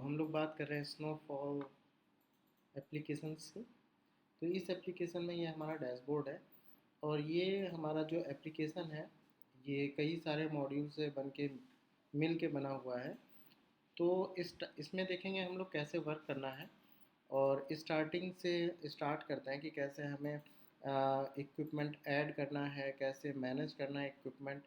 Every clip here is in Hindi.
हम लोग बात कर रहे हैं स्नोफॉल एप्लीकेशंस की। तो इस एप्लीकेशन में ये हमारा डैशबोर्ड है और ये हमारा जो एप्लीकेशन है ये कई सारे मॉड्यूल से बन के मिल के बना हुआ है। तो इसमें देखेंगे हम लोग कैसे वर्क करना है और स्टार्टिंग से स्टार्ट करते हैं कि कैसे हमें इक्विपमेंट ऐड करना है, कैसे मैनेज करना है इक्विपमेंट,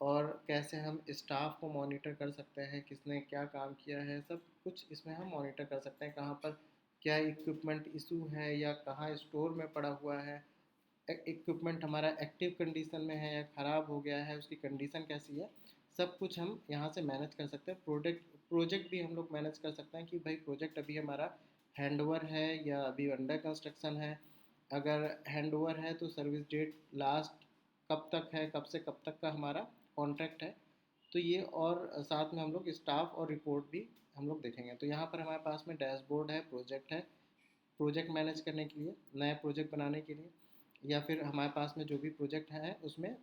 और कैसे हम स्टाफ को मॉनिटर कर सकते हैं, किसने क्या काम किया है, सब कुछ इसमें हम मॉनिटर कर सकते हैं। कहाँ पर क्या इक्विपमेंट इशू है या कहाँ स्टोर में पड़ा हुआ है, इक्विपमेंट हमारा एक्टिव कंडीशन में है या ख़राब हो गया है, उसकी कंडीशन कैसी है, सब कुछ हम यहाँ से मैनेज कर सकते हैं। प्रोजेक्ट भी हम लोग मैनेज कर सकते हैं कि भाई प्रोजेक्ट अभी हमारा हैंडओवर है या अभी अंडर कंस्ट्रक्शन है। अगर हैंडओवर है तो सर्विस डेट लास्ट कब तक है, कब से कब तक का हमारा कॉन्ट्रैक्ट है। तो ये और साथ में हम लोग स्टाफ और रिपोर्ट भी हम लोग देखेंगे। तो यहाँ पर हमारे पास में डैशबोर्ड है, प्रोजेक्ट है, प्रोजेक्ट मैनेज करने के लिए, नए प्रोजेक्ट बनाने के लिए, या फिर हमारे पास में जो भी प्रोजेक्ट है उसमें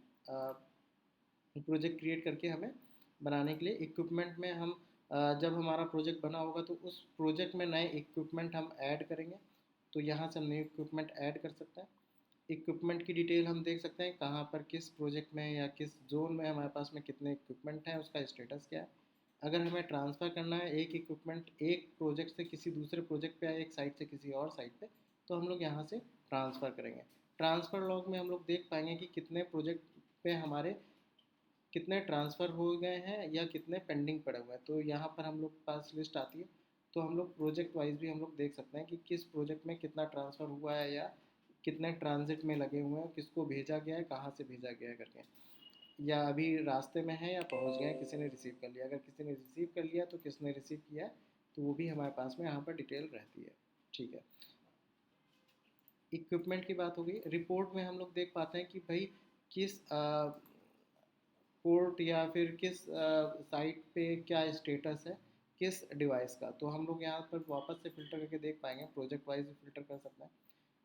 प्रोजेक्ट क्रिएट करके हमें बनाने के लिए इक्विपमेंट में हम जब हमारा प्रोजेक्ट बना होगा तो उस प्रोजेक्ट में नए इक्विपमेंट हम ऐड करेंगे। तो यहाँ से हम नए इक्विपमेंट ऐड कर सकते हैं। इक्विपमेंट की डिटेल हम देख सकते हैं कहाँ पर किस प्रोजेक्ट में या किस जोन में हमारे पास में कितने इक्विपमेंट हैं, उसका स्टेटस क्या है। अगर हमें ट्रांसफ़र करना है एक इक्विपमेंट एक प्रोजेक्ट से किसी दूसरे प्रोजेक्ट पे या एक साइट से किसी और साइट पे, तो हम लोग यहाँ से ट्रांसफ़र करेंगे। ट्रांसफ़र लॉग में हम लोग देख पाएंगे कि कितने प्रोजेक्ट पे हमारे कितने ट्रांसफ़र हो गए हैं या कितने पेंडिंग पड़े हुए हैं। तो यहाँ पर हम लोग पास लिस्ट आती है। तो हम लोग प्रोजेक्ट वाइज भी हम लोग देख सकते हैं कि किस प्रोजेक्ट में कितना ट्रांसफ़र हुआ है या कितने ट्रांजिट में लगे हुए हैं, किसको भेजा गया है, कहाँ से भेजा गया है करके, या अभी रास्ते में है या पहुँच गए हैं, किसी ने रिसीव कर लिया। अगर किसी ने रिसीव कर लिया तो किसने रिसीव किया है, तो वो भी हमारे पास में यहाँ पर डिटेल रहती है। ठीक है, इक्विपमेंट की बात हो गई। रिपोर्ट में हम लोग देख पाते हैं कि भाई किस पोर्ट या फिर किस साइट पे क्या स्टेटस है किस डिवाइस का। तो हम लोग यहाँ पर वापस से फ़िल्टर करके देख पाएंगे, प्रोजेक्ट वाइज फ़िल्टर कर सकते हैं,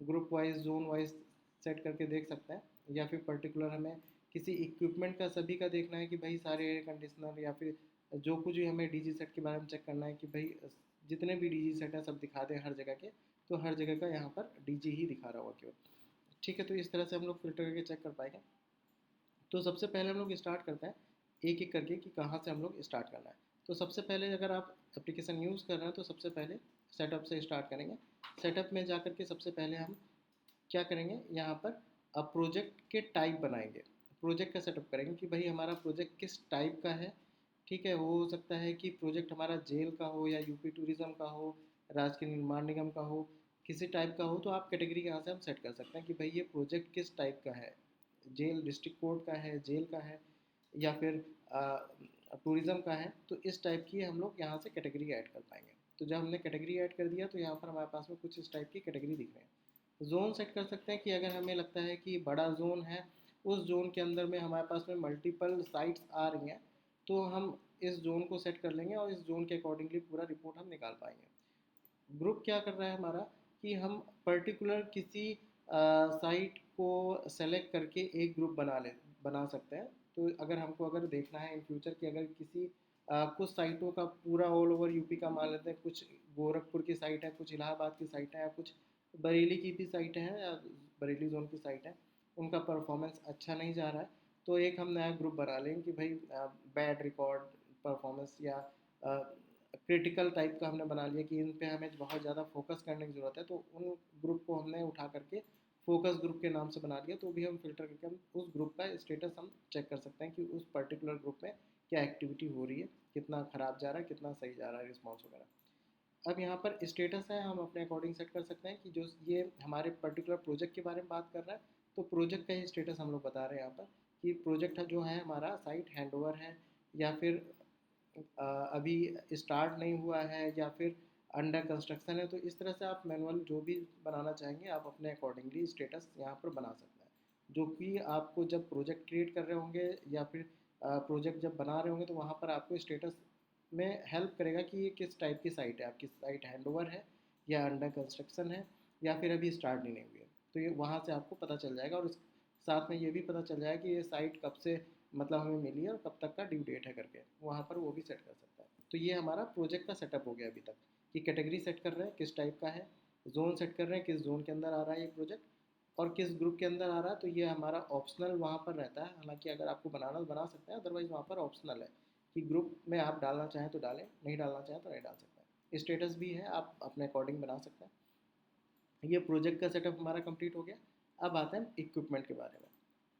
group wise, zone wise set करके देख सकते हैं, या फिर पर्टिकुलर हमें किसी इक्विपमेंट का सभी का देखना है कि भाई सारे एयर कंडीशनर या फिर जो कुछ भी हमें डीजी सेट के बारे में चेक करना है कि भाई जितने भी डीजी सेट हैं सब दिखा दें हर जगह के। तो हर जगह का यहाँ पर डीजी ही दिखा रहा होगा केवल। ठीक है, तो इस तरह से हम लोग फ़िल्टर करके चेक कर पाएंगे। तो सबसे पहले हम लोग स्टार्ट करते हैं एक एक करके कि कहाँ से हम लोग स्टार्ट करना है। तो सबसे पहले अगर आप एप्लीकेशन यूज़ कर रहे हैं तो सबसे पहले सेटअप से स्टार्ट करेंगे। सेटअप में जा कर के सबसे पहले हम क्या करेंगे, यहाँ पर अब प्रोजेक्ट के टाइप बनाएंगे, प्रोजेक्ट का सेटअप करेंगे कि भाई हमारा प्रोजेक्ट किस टाइप का है। ठीक है, वो हो सकता है कि प्रोजेक्ट हमारा जेल का हो या यूपी टूरिज़्म का हो, राजकीय निर्माण निगम का हो, किसी टाइप का हो। तो आप कैटेगरी यहाँ से हम सेट कर सकते हैं कि भाई ये प्रोजेक्ट किस टाइप का है, जेल डिस्ट्रिक्ट कोर्ट का है, जेल का है, या फिर टूरिज़्म का है। तो इस टाइप की हम लोग यहाँ से कैटेगरी ऐड कर पाएंगे। तो जब हमने कैटेगरी ऐड कर दिया तो यहाँ पर हमारे पास में कुछ इस टाइप की कैटेगरी दिख रहे हैं। जोन सेट कर सकते हैं कि अगर हमें लगता है कि बड़ा जोन है, उस जोन के अंदर में हमारे पास में मल्टीपल साइट्स आ रही हैं, तो हम इस जोन को सेट कर लेंगे और इस जोन के अकॉर्डिंगली पूरा रिपोर्ट हम निकाल पाएंगे। ग्रुप क्या कर रहा है हमारा कि हम पर्टिकुलर किसी साइट को सेलेक्ट करके एक ग्रुप बना सकते हैं। तो अगर हमको अगर देखना है इन फ्यूचर कि अगर किसी कुछ साइटों का पूरा ऑल ओवर यूपी का मान लेते हैं, कुछ गोरखपुर की साइट है, कुछ इलाहाबाद की साइट है, या कुछ बरेली की भी साइट है, या बरेली जोन की साइट है, उनका परफॉर्मेंस अच्छा नहीं जा रहा है। तो एक हम नया ग्रुप बना लेंगे कि भाई बैड रिकॉर्ड परफॉर्मेंस या क्रिटिकल टाइप का हमने बना लिया कि इन पे हमें बहुत ज़्यादा फोकस करने की ज़रूरत है। तो उन ग्रुप को हमने उठा करके फोकस ग्रुप के नाम से बना लिया। तो भी हम फिल्टर करके हम उस ग्रुप का स्टेटस हम चेक कर सकते हैं कि उस पर्टिकुलर ग्रुप में क्या एक्टिविटी हो रही है, कितना ख़राब जा रहा है, कितना सही जा रहा है रिस्पॉन्स वगैरह। अब यहाँ पर स्टेटस है, हम अपने अकॉर्डिंग सेट कर सकते हैं कि जो ये हमारे पर्टिकुलर प्रोजेक्ट के बारे में बात कर रहा है, तो प्रोजेक्ट का ही स्टेटस हम लोग बता रहे हैं यहाँ पर कि प्रोजेक्ट जो है हमारा साइट हैंडओवर है, या फिर अभी स्टार्ट नहीं हुआ है, या फिर अंडर कंस्ट्रक्शन है। तो इस तरह से आप मैनुअल जो भी बनाना चाहेंगे आप अपने अकॉर्डिंगली स्टेटस यहाँ पर बना सकते हैं, जो कि आपको जब प्रोजेक्ट क्रिएट कर रहे होंगे या फिर प्रोजेक्ट जब बना रहे होंगे तो वहाँ पर आपको स्टेटस में हेल्प करेगा कि ये किस टाइप की साइट है, आपकी साइट हैंडओवर है या अंडर कंस्ट्रक्शन है या फिर अभी स्टार्ट नहीं हुई है। तो ये वहाँ से आपको पता चल जाएगा, और इस साथ में ये भी पता चल जाएगा कि ये साइट कब से मतलब हमें मिली है और कब तक का ड्यू डेट है करके, वहाँ पर वो भी सेट कर सकता है। तो ये हमारा प्रोजेक्ट का सेटअप हो गया अभी तक, कि कैटेगरी सेट कर रहे हैं किस टाइप का है, जोन सेट कर रहे हैं किस जोन के अंदर आ रहा है ये प्रोजेक्ट, और किस ग्रुप के अंदर आ रहा है। तो ये हमारा ऑप्शनल वहाँ पर रहता है, हालांकि अगर आपको बनाना तो बना सकते हैं, अदरवाइज़ वहाँ पर ऑप्शनल है कि ग्रुप में आप डालना चाहें तो डालें, नहीं डालना चाहें तो नहीं डाल सकते हैं। स्टेटस भी है, आप अपने अकॉर्डिंग बना सकते हैं। ये प्रोजेक्ट का सेटअप हमारा कंप्लीट हो गया। अब आते हैं इक्विपमेंट के बारे में।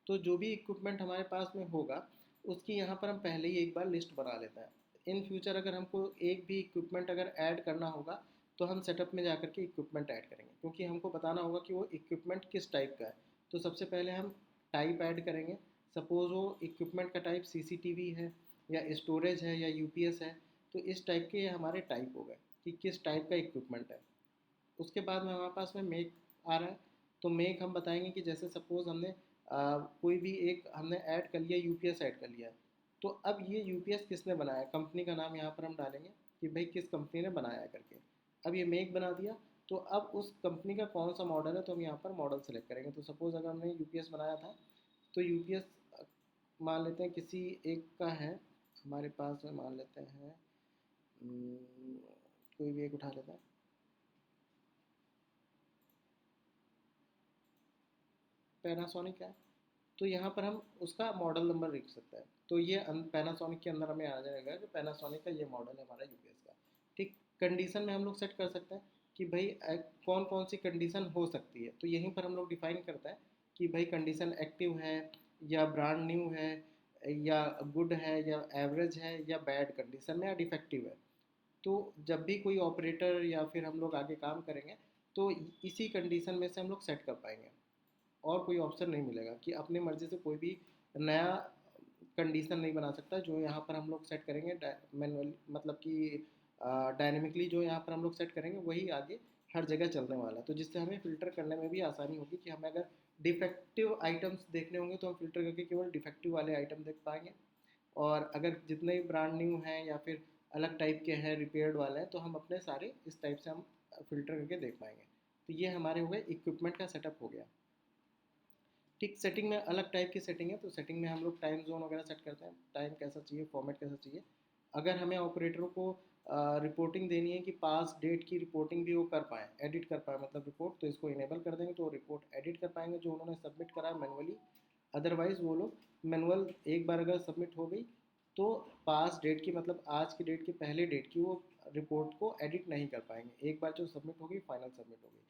तो जो भी इक्विपमेंट हमारे पास में होगा उसकी यहाँ पर हम पहले ही एक बार लिस्ट बना लेते हैं। इन फ्यूचर अगर हमको एक भी इक्विपमेंट अगर ऐड करना होगा तो हम सेटअप में जाकर के इक्विपमेंट ऐड करेंगे, क्योंकि हमको बताना होगा कि वो इक्विपमेंट किस टाइप का है। तो सबसे पहले हम टाइप ऐड करेंगे। सपोज़ वो इक्विपमेंट का टाइप सीसीटीवी है या स्टोरेज है या यूपीएस है, तो इस टाइप के ये हमारे टाइप हो गए कि किस टाइप का इक्विपमेंट है। उसके बाद में हमारे पास में मेक आ रहा है। तो मेक हम बताएंगे कि जैसे सपोज़ हमने कोई भी एक हमने ऐड कर लिया, यूपीएस ऐड कर लिया, तो अब ये यूपीएस किसने बनाया, कंपनी का नाम यहाँ पर हम डालेंगे कि भाई किस कंपनी ने बनाया है करके। अब ये मेक बना दिया, तो अब उस कंपनी का कौन सा मॉडल है तो हम यहाँ पर मॉडल सेलेक्ट करेंगे। तो सपोज़ अगर हमने यूपीएस बनाया था तो यूपीएस मान लेते हैं किसी एक का है हमारे पास में, मान लेते हैं कोई भी एक उठा लेते हैं, पैनासोनिक है। तो यहाँ पर हम उसका मॉडल नंबर लिख सकते हैं। तो ये पैनासोनिक के अंदर हमें आ जाएगा कि पैनासोनिक का ये मॉडल है हमारा यूपीएस का। ठीक। कंडीशन में हम लोग सेट कर सकते हैं कि भाई कौन कौन सी कंडीशन हो सकती है, तो यहीं पर हम लोग डिफाइन करते हैं कि भाई कंडीशन एक्टिव है या ब्रांड न्यू है या गुड है या एवरेज है या बैड कंडीशन में या डिफेक्टिव है। तो जब भी कोई ऑपरेटर या फिर हम लोग आगे काम करेंगे तो इसी कंडीशन में से हम लोग सेट कर पाएंगे, और कोई ऑप्शन नहीं मिलेगा कि अपनी मर्ज़ी से कोई भी नया कंडीशन नहीं बना सकता। जो यहाँ पर हम लोग सेट करेंगे मैनुअली, मतलब कि डायनेमिकली जो यहाँ पर हम लोग सेट करेंगे वही आगे हर जगह चलने वाला है। तो जिससे हमें फ़िल्टर करने में भी आसानी होगी कि हमें अगर डिफेक्टिव आइटम्स देखने होंगे तो हम फ़िल्टर करके केवल डिफेक्टिव वाले आइटम देख पाएंगे, और अगर जितने भी ब्रांड न्यू हैं या फिर अलग टाइप के हैं, रिपेयर्ड वाले हैं, तो हम अपने सारे इस टाइप से हम फ़िल्टर करके देख पाएंगे। तो ये हमारे हो गए इक्विपमेंट का सेटअप हो गया। ठीक। सेटिंग में अलग टाइप की सेटिंग है, तो सेटिंग में हम लोग टाइम जोन वगैरह सेट करते हैं, टाइम कैसा चाहिए, फॉर्मेट कैसा चाहिए। अगर हमें ऑपरेटरों को रिपोर्टिंग देनी है कि पास डेट की रिपोर्टिंग भी वो कर पाएँ, एडिट कर पाएँ मतलब रिपोर्ट, तो इसको इनेबल कर देंगे तो रिपोर्ट एडिट कर पाएंगे जो उन्होंने सबमिट करा है मैनुअली। अदरवाइज़ वो लोग मैनुअल एक बार अगर सबमिट हो गई तो पास डेट की मतलब आज की डेट की पहले डेट की वो रिपोर्ट को एडिट नहीं कर पाएंगे। एक बार जो सबमिट होगी फाइनल सबमिट होगी।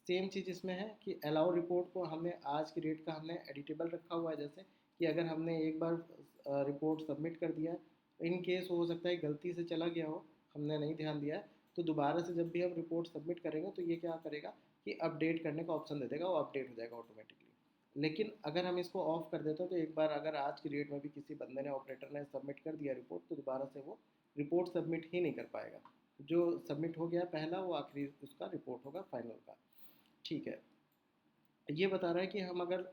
सेम चीज़ इसमें है कि अलाउ रिपोर्ट को हमने आज की डेट का हमने एडिटेबल रखा हुआ है, जैसे कि अगर हमने एक बार रिपोर्ट सबमिट कर दिया है, इन केस हो सकता है गलती से चला गया हो, हमने नहीं ध्यान दिया है, तो दोबारा से जब भी हम रिपोर्ट सबमिट करेंगे तो ये क्या करेगा कि अपडेट करने का ऑप्शन दे देगा, वो अपडेट हो जाएगा ऑटोमेटिकली। लेकिन अगर हम इसको ऑफ कर देते हैं तो एक बार अगर आज की डेट में भी किसी बंदे ने ऑपरेटर ने सबमिट कर दिया रिपोर्ट, तो दोबारा से वो रिपोर्ट सबमिट ही नहीं कर पाएगा। जो सबमिट हो गया पहला वो आखिरी उसका रिपोर्ट होगा फाइनल का। ठीक है। ये बता रहा है कि हम अगर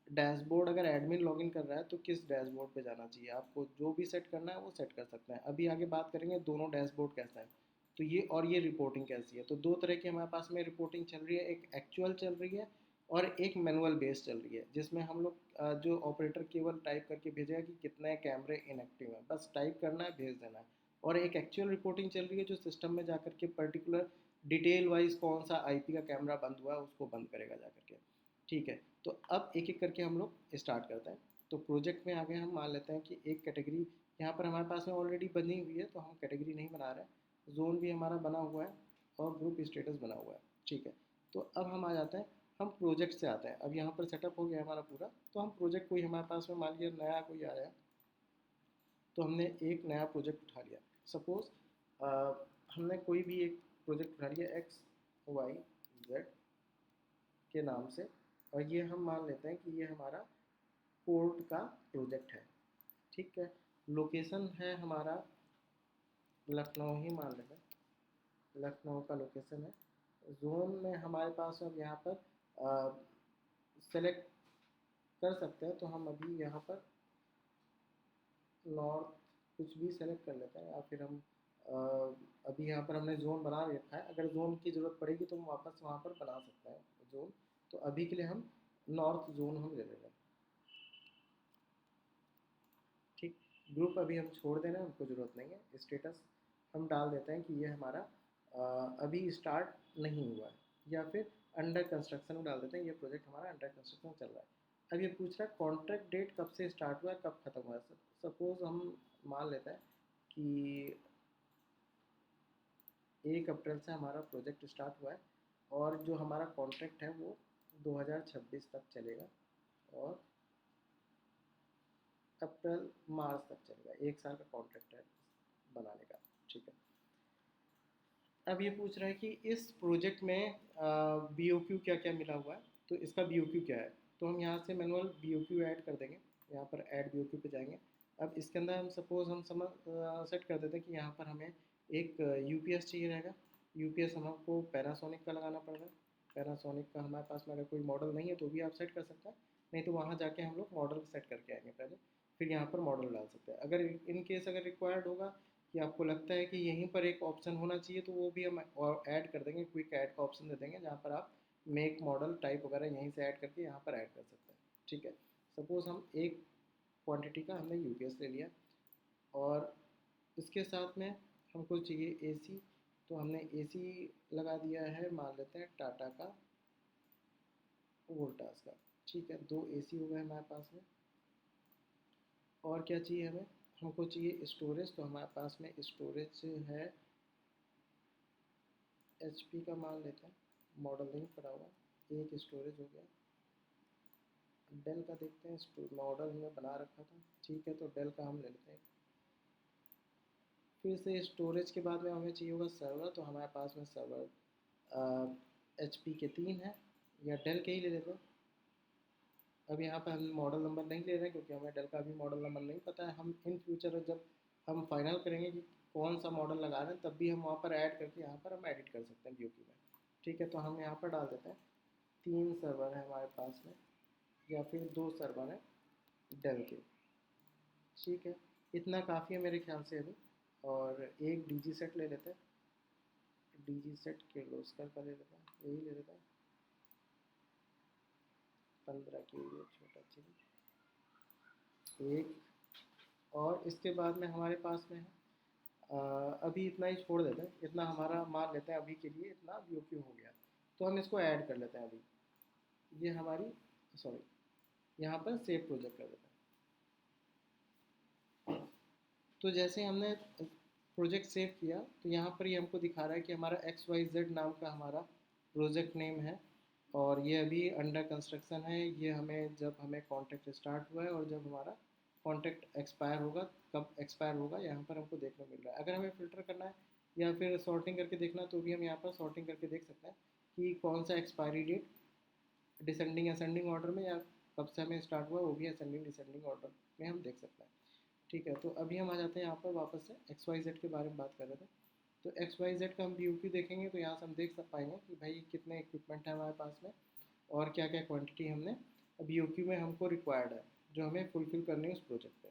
डैशबोर्ड अगर एडमिन लॉगिन कर रहा है तो किस डैशबोर्ड पे जाना चाहिए, आपको जो भी सेट करना है वो सेट कर सकते हैं। अभी आगे बात करेंगे दोनों डैशबोर्ड कैसा है, तो ये और ये रिपोर्टिंग कैसी है। तो दो तरह की हमारे पास में रिपोर्टिंग चल रही है, एक एक्चुअल चल रही है और एक मैनुअल बेस्ड चल रही है, जिसमें हम लोग जो ऑपरेटर केवल टाइप करके भेजेगा कि कितने कैमरे इनएक्टिव हैं, बस टाइप करना है भेज देना है। और एक एक्चुअल रिपोर्टिंग चल रही है जो सिस्टम में जाकर के पर्टिकुलर डिटेल वाइज कौन सा आईपी का कैमरा बंद हुआ है उसको बंद करेगा जा करके। ठीक है। तो अब एक एक करके हम लोग स्टार्ट करते हैं। तो प्रोजेक्ट में आगे हम मान लेते हैं कि एक कैटेगरी यहाँ पर हमारे पास में ऑलरेडी बनी हुई है, तो हम कैटेगरी नहीं बना रहे हैं, जोन भी हमारा बना हुआ है और ग्रुप स्टेटस बना हुआ है। ठीक है। तो अब हम आ जाते हैं, हम प्रोजेक्ट से आते हैं। अब यहाँ पर सेटअप हो गया हमारा पूरा, तो हम प्रोजेक्ट कोई हमारे पास में मान लिया नया कोई आया, तो हमने एक नया प्रोजेक्ट उठा लिया। सपोज़ हमने कोई भी एक प्रोजेक्ट उठा लिया XYZ के नाम से, और ये हम मान लेते हैं कि ये हमारा पोर्ट का प्रोजेक्ट है। ठीक है। लोकेशन है हमारा लखनऊ ही मान लेते हैं, लखनऊ का लोकेशन है। जोन में हमारे पास अब यहाँ पर सेलेक्ट कर सकते हैं, तो हम अभी यहाँ पर नॉर्थ कुछ भी सेलेक्ट कर लेते हैं, या फिर हम अ, अभी यहाँ पर हमने जोन बना रखा है, अगर जोन की ज़रूरत पड़ेगी तो हम वापस वहाँ पर बना सकते हैं जोन। तो अभी के लिए हम नॉर्थ जोन हम ले लेंगे। ठीक। ग्रुप अभी हम छोड़ दे रहे हैं, हमको ज़रूरत नहीं है। स्टेटस हम डाल देते हैं कि ये हमारा अभी स्टार्ट नहीं हुआ है, या फिर अंडर कंस्ट्रक्शन में डाल देते हैं, ये प्रोजेक्ट हमारा अंडर कंस्ट्रक्शन चल रहा है। अब ये पूछ रहा है कॉन्ट्रैक्ट डेट कब से स्टार्ट हुआ है, कब ख़त्म हुआ है। सपोज़ हम मान लेते हैं कि 1 अप्रैल से हमारा प्रोजेक्ट स्टार्ट हुआ है, और जो हमारा कॉन्ट्रैक्ट है वो 2026 तक चलेगा, और अप्रैल मार्च तक चलेगा। 1 साल का कॉन्ट्रैक्ट है बनाने का। ठीक है। अब ये पूछ रहा है कि इस प्रोजेक्ट में बी ओ क्यू क्या क्या मिला हुआ है, तो इसका बी ओ क्यू क्या है। तो हम यहाँ से manual B O Q add कर देंगे, यहाँ पर ऐड बी ओ क्यू पे जाएंगे। अब इसके अंदर हम सपोज़ हम समझ सेट कर देते हैं कि यहाँ पर हमें एक यू पी एस चाहिए रहेगा। यू पी एस हमको पैनासोनिक का लगाना पड़ रहा है। पैनासोनिक का हमारे पास में अगर कोई मॉडल नहीं है तो भी आप सेट कर सकते हैं, नहीं तो वहाँ जाके हम लोग मॉडल सेट करके आएंगे पहले, फिर यहाँ पर मॉडल डाल सकते हैं। अगर इन केस अगर रिक्वायर्ड होगा कि आपको लगता है कि यहीं पर एक ऑप्शन होना चाहिए, तो वो भी हम और ऐड कर देंगे, क्विक ऐड का ऑप्शन दे देंगे, जहाँ पर आप मेक मॉडल टाइप वगैरह यहीं से ऐड करके यहाँ पर ऐड कर सकते हैं। ठीक है। सपोज़ हम एक क्वांटिटी का हमने यूपीएस ले लिया, और इसके साथ में हमको चाहिए एसी, तो हमने एसी लगा दिया है, मान लेते हैं टाटा का वोल्टास का। ठीक है, 2 एसी हो गए हमारे पास में। और क्या चाहिए हमें, हमको चाहिए स्टोरेज, तो हमारे पास में स्टोरेज है एच पी का, मान लेते हैं, मॉडल नहीं पड़ा हुआ, एक स्टोरेज हो गया। डेल का देखते हैं, मॉडल हमने बना रखा था। ठीक है, तो डेल का हम ले लेते हैं। फिर से स्टोरेज के बाद में हमें चाहिए होगा सर्वर, तो हमारे पास में सर्वर एच पी के 3 है, या डेल के ही ले लेते हैं। अब यहाँ पर हम मॉडल नंबर नहीं ले रहे हैं, क्योंकि हमें डेल का भी मॉडल नंबर नहीं पता है। हम इन फ्यूचर जब हम फाइनल करेंगे कि कौन सा मॉडल लगा रहे हैं, तब भी हम वहाँ पर ऐड करके यहाँ पर हम एडिट कर सकते हैं BOQ में। ठीक है, तो हम यहाँ पर डाल देते हैं 3 सर्वर है हमारे पास में, या फिर 2 सर्वर है डेल के। ठीक है, इतना काफ़ी है मेरे ख्याल से अभी। और एक डी जी सेट ले लेते हैं, डी जी सेट किर्लोस्कर का ले लेते हैं, यही ले लेते हैं, 15 के लिए छोटा चाहिए एक। और इसके बाद में हमारे पास में है अभी इतना ही छोड़ देते हैं, इतना हमारा मान लेते हैं अभी के लिए, इतना बी ओ क्यू हो गया। तो हम इसको ऐड कर लेते हैं अभी, ये हमारी, सॉरी, यहाँ पर सेव प्रोजेक्ट कर देते हैं। तो जैसे हमने प्रोजेक्ट सेव किया, तो यहाँ पर ये हमको दिखा रहा है कि हमारा XYZ नाम का हमारा प्रोजेक्ट नेम है, और ये अभी अंडर कंस्ट्रक्शन है। ये हमें जब हमें कॉन्ट्रैक्ट स्टार्ट हुआ है, और जब हमारा कॉन्ट्रैक्ट एक्सपायर होगा, कब एक्सपायर होगा यहाँ पर हमको देखने मिल रहा है। अगर हमें फ़िल्टर करना है या फिर सॉर्टिंग करके देखना, तो भी हम यहाँ पर सॉर्टिंग करके देख सकते हैं कि कौन सा expiry date descending ascending order में, या कब से हमें स्टार्ट हुआ, वो भी असेंडिंग डिसेंडिंग ऑर्डर में हम देख सकते हैं। ठीक है, तो अभी हम आ जाते हैं यहाँ पर वापस से XYZ के बारे में बात कर रहे थे। तो XYZ का हम BOQ देखेंगे, तो यहाँ से हम देख पाएंगे कि भाई कितने इक्विपमेंट है हमारे पास में, और क्या क्या क्वांटिटी हमने BOQ में हमको रिक्वायर्ड है, जो हमें फुलफिल करनी है उस प्रोजेक्ट पे।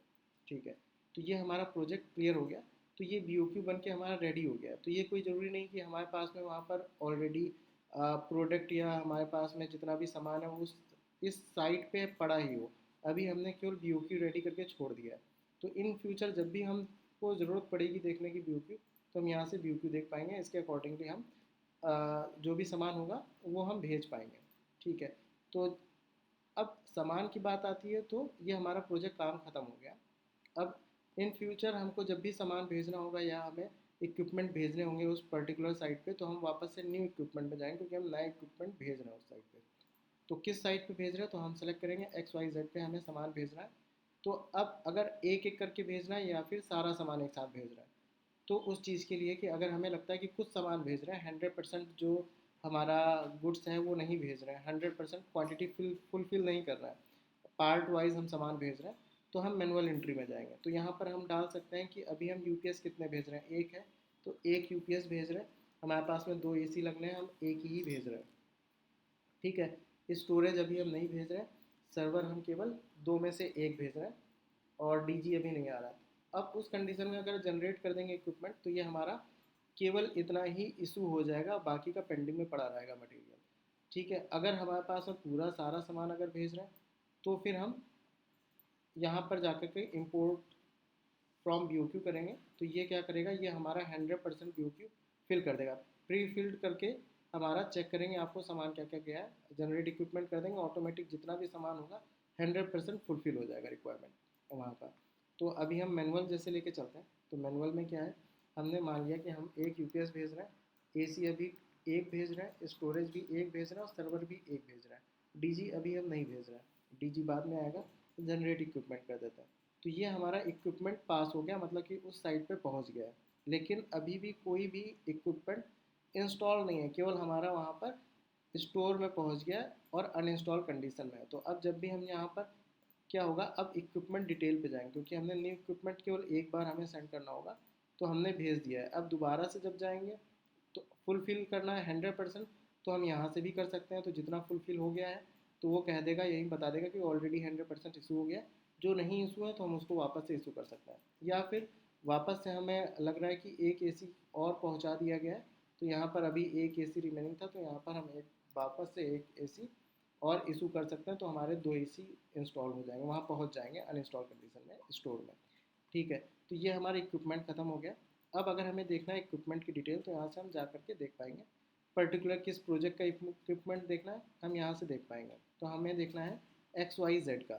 ठीक है, तो ये हमारा प्रोजेक्ट क्लियर हो गया। तो ये BOQ बन के हमारा रेडी हो गया। तो ये कोई ज़रूरी नहीं कि हमारे पास में वहाँ पर ऑलरेडी प्रोडक्ट या हमारे पास में जितना भी सामान है उस इस साइट पे पड़ा ही हो। अभी हमने केवल BOQ रेडी करके छोड़ दिया है। तो इन फ्यूचर जब भी हमको ज़रूरत पड़ेगी देखने की BOQ, तो हम यहाँ से BOQ देख पाएंगे, इसके अकॉर्डिंगली हम जो भी सामान होगा वो हम भेज पाएंगे। ठीक है, तो अब सामान की बात आती है, तो ये हमारा प्रोजेक्ट काम ख़त्म हो गया। अब इन फ्यूचर हमको जब भी सामान भेजना होगा, या हमें इक्विपमेंट भेजने होंगे उस पर्टिकुलर साइट पे, तो हम वापस से न्यू इक्विपमेंट पे जाएंगे, क्योंकि हम नए इक्विपमेंट भेज रहे हैं उस साइट पे। तो किस साइट पे भेज रहे हैं, तो हम सेलेक्ट करेंगे XYZ पे हमें सामान भेजना है। तो अब अगर एक एक करके भेजना है, या फिर सारा सामान एक साथ भेज रहा है, तो उस चीज़ के लिए कि अगर हमें लगता है कि कुछ सामान भेज रहे हैं, 100% जो हमारा गुड्स है वो नहीं भेज रहे हैं, 100% क्वान्टिटी फुलफिल नहीं कर रहा है, पार्ट वाइज हम सामान भेज रहे हैं, तो हम मैनुअल एंट्री में जाएंगे। तो यहाँ पर हम डाल सकते हैं कि अभी हम यूपीएस कितने भेज रहे हैं, एक है, तो एक यूपीएस भेज रहे हैं। हमारे पास में 2 AC लगने हैं, हम एक ही भेज रहे हैं। ठीक है, स्टोरेज अभी हम नहीं भेज रहे हैं, सर्वर हम केवल 2 में से एक भेज रहे हैं, और डीजी अभी नहीं आ रहा है। अब उस कंडीशन में अगर जनरेट कर देंगे इक्विपमेंट, तो ये हमारा केवल इतना ही इशू हो जाएगा, बाकी का पेंडिंग में पड़ा रहेगा मटेरियल। ठीक है, अगर हमारे पास में पूरा सारा सामान अगर भेज रहे हैं, तो फिर हम यहाँ पर जा कर के इम्पोर्ट फ्रॉम BOQ करेंगे तो ये क्या करेगा, ये हमारा 100% BOQ फिल कर देगा। प्री फिल्ड करके हमारा चेक करेंगे आपको सामान क्या क्या गया है, जनरेट इक्विपमेंट कर देंगे, ऑटोमेटिक जितना भी सामान होगा 100% फुलफिल हो जाएगा रिक्वायरमेंट वहाँ का। तो अभी हम मैनुअल जैसे लेके चलते हैं। तो मैनुअल में क्या है, हमने मान लिया कि हम एक यूपीएस भेज रहे हैं, एसी अभी एक भेज रहे हैं, स्टोरेज भी एक भेज रहे हैं और सर्वर भी एक भेज रहे हैं। डीजी अभी हम नहीं भेज रहे हैं, डीजी बाद में आएगा, तो जनरेट इक्विपमेंट कर देता है। तो ये हमारा इक्विपमेंट पास हो गया, मतलब कि उस साइट पे पहुंच गया है। लेकिन अभी भी कोई भी इक्विपमेंट इंस्टॉल नहीं है, केवल हमारा वहाँ पर स्टोर में पहुँच गया और अनइंस्टॉल कंडीशन में है। तो अब जब भी हम यहाँ पर क्या होगा, अब इक्विपमेंट डिटेल पे जाएंगे, क्योंकि हमने न्यू इक्विपमेंट केवल एक बार हमें सेंड करना होगा, तो हमने भेज दिया है। अब दोबारा से जब जाएंगे तो फुलफिल करना है 100%, तो हम यहाँ से भी कर सकते हैं। तो जितना फुलफिल हो गया है तो वो कह देगा, यही बता देगा कि ऑलरेडी 100% इशू हो गया। जो नहीं इशू है तो हम उसको वापस से इशू कर सकते हैं, या फिर वापस से हमें लग रहा है कि एक एसी और पहुँचा दिया गया है, तो यहाँ पर अभी एक एसी रिमेनिंग था, तो यहाँ पर हम एक वापस से एक एसी और इशू कर सकते हैं, तो हमारे 2 एसी इंस्टॉल हो जाएंगे, वहाँ पहुँच जाएंगे अनइंस्टॉल कंडीशन में स्टोर में। ठीक है, तो ये हमारा इक्विपमेंट ख़त्म हो गया। अब अगर हमें देखना है इक्विपमेंट की डिटेल, तो यहाँ से हम जा करके देख पाएंगे। पर्टिकुलर किस प्रोजेक्ट का इक्विपमेंट देखना है, हम यहाँ से देख पाएंगे। तो हमें देखना है XYZ का।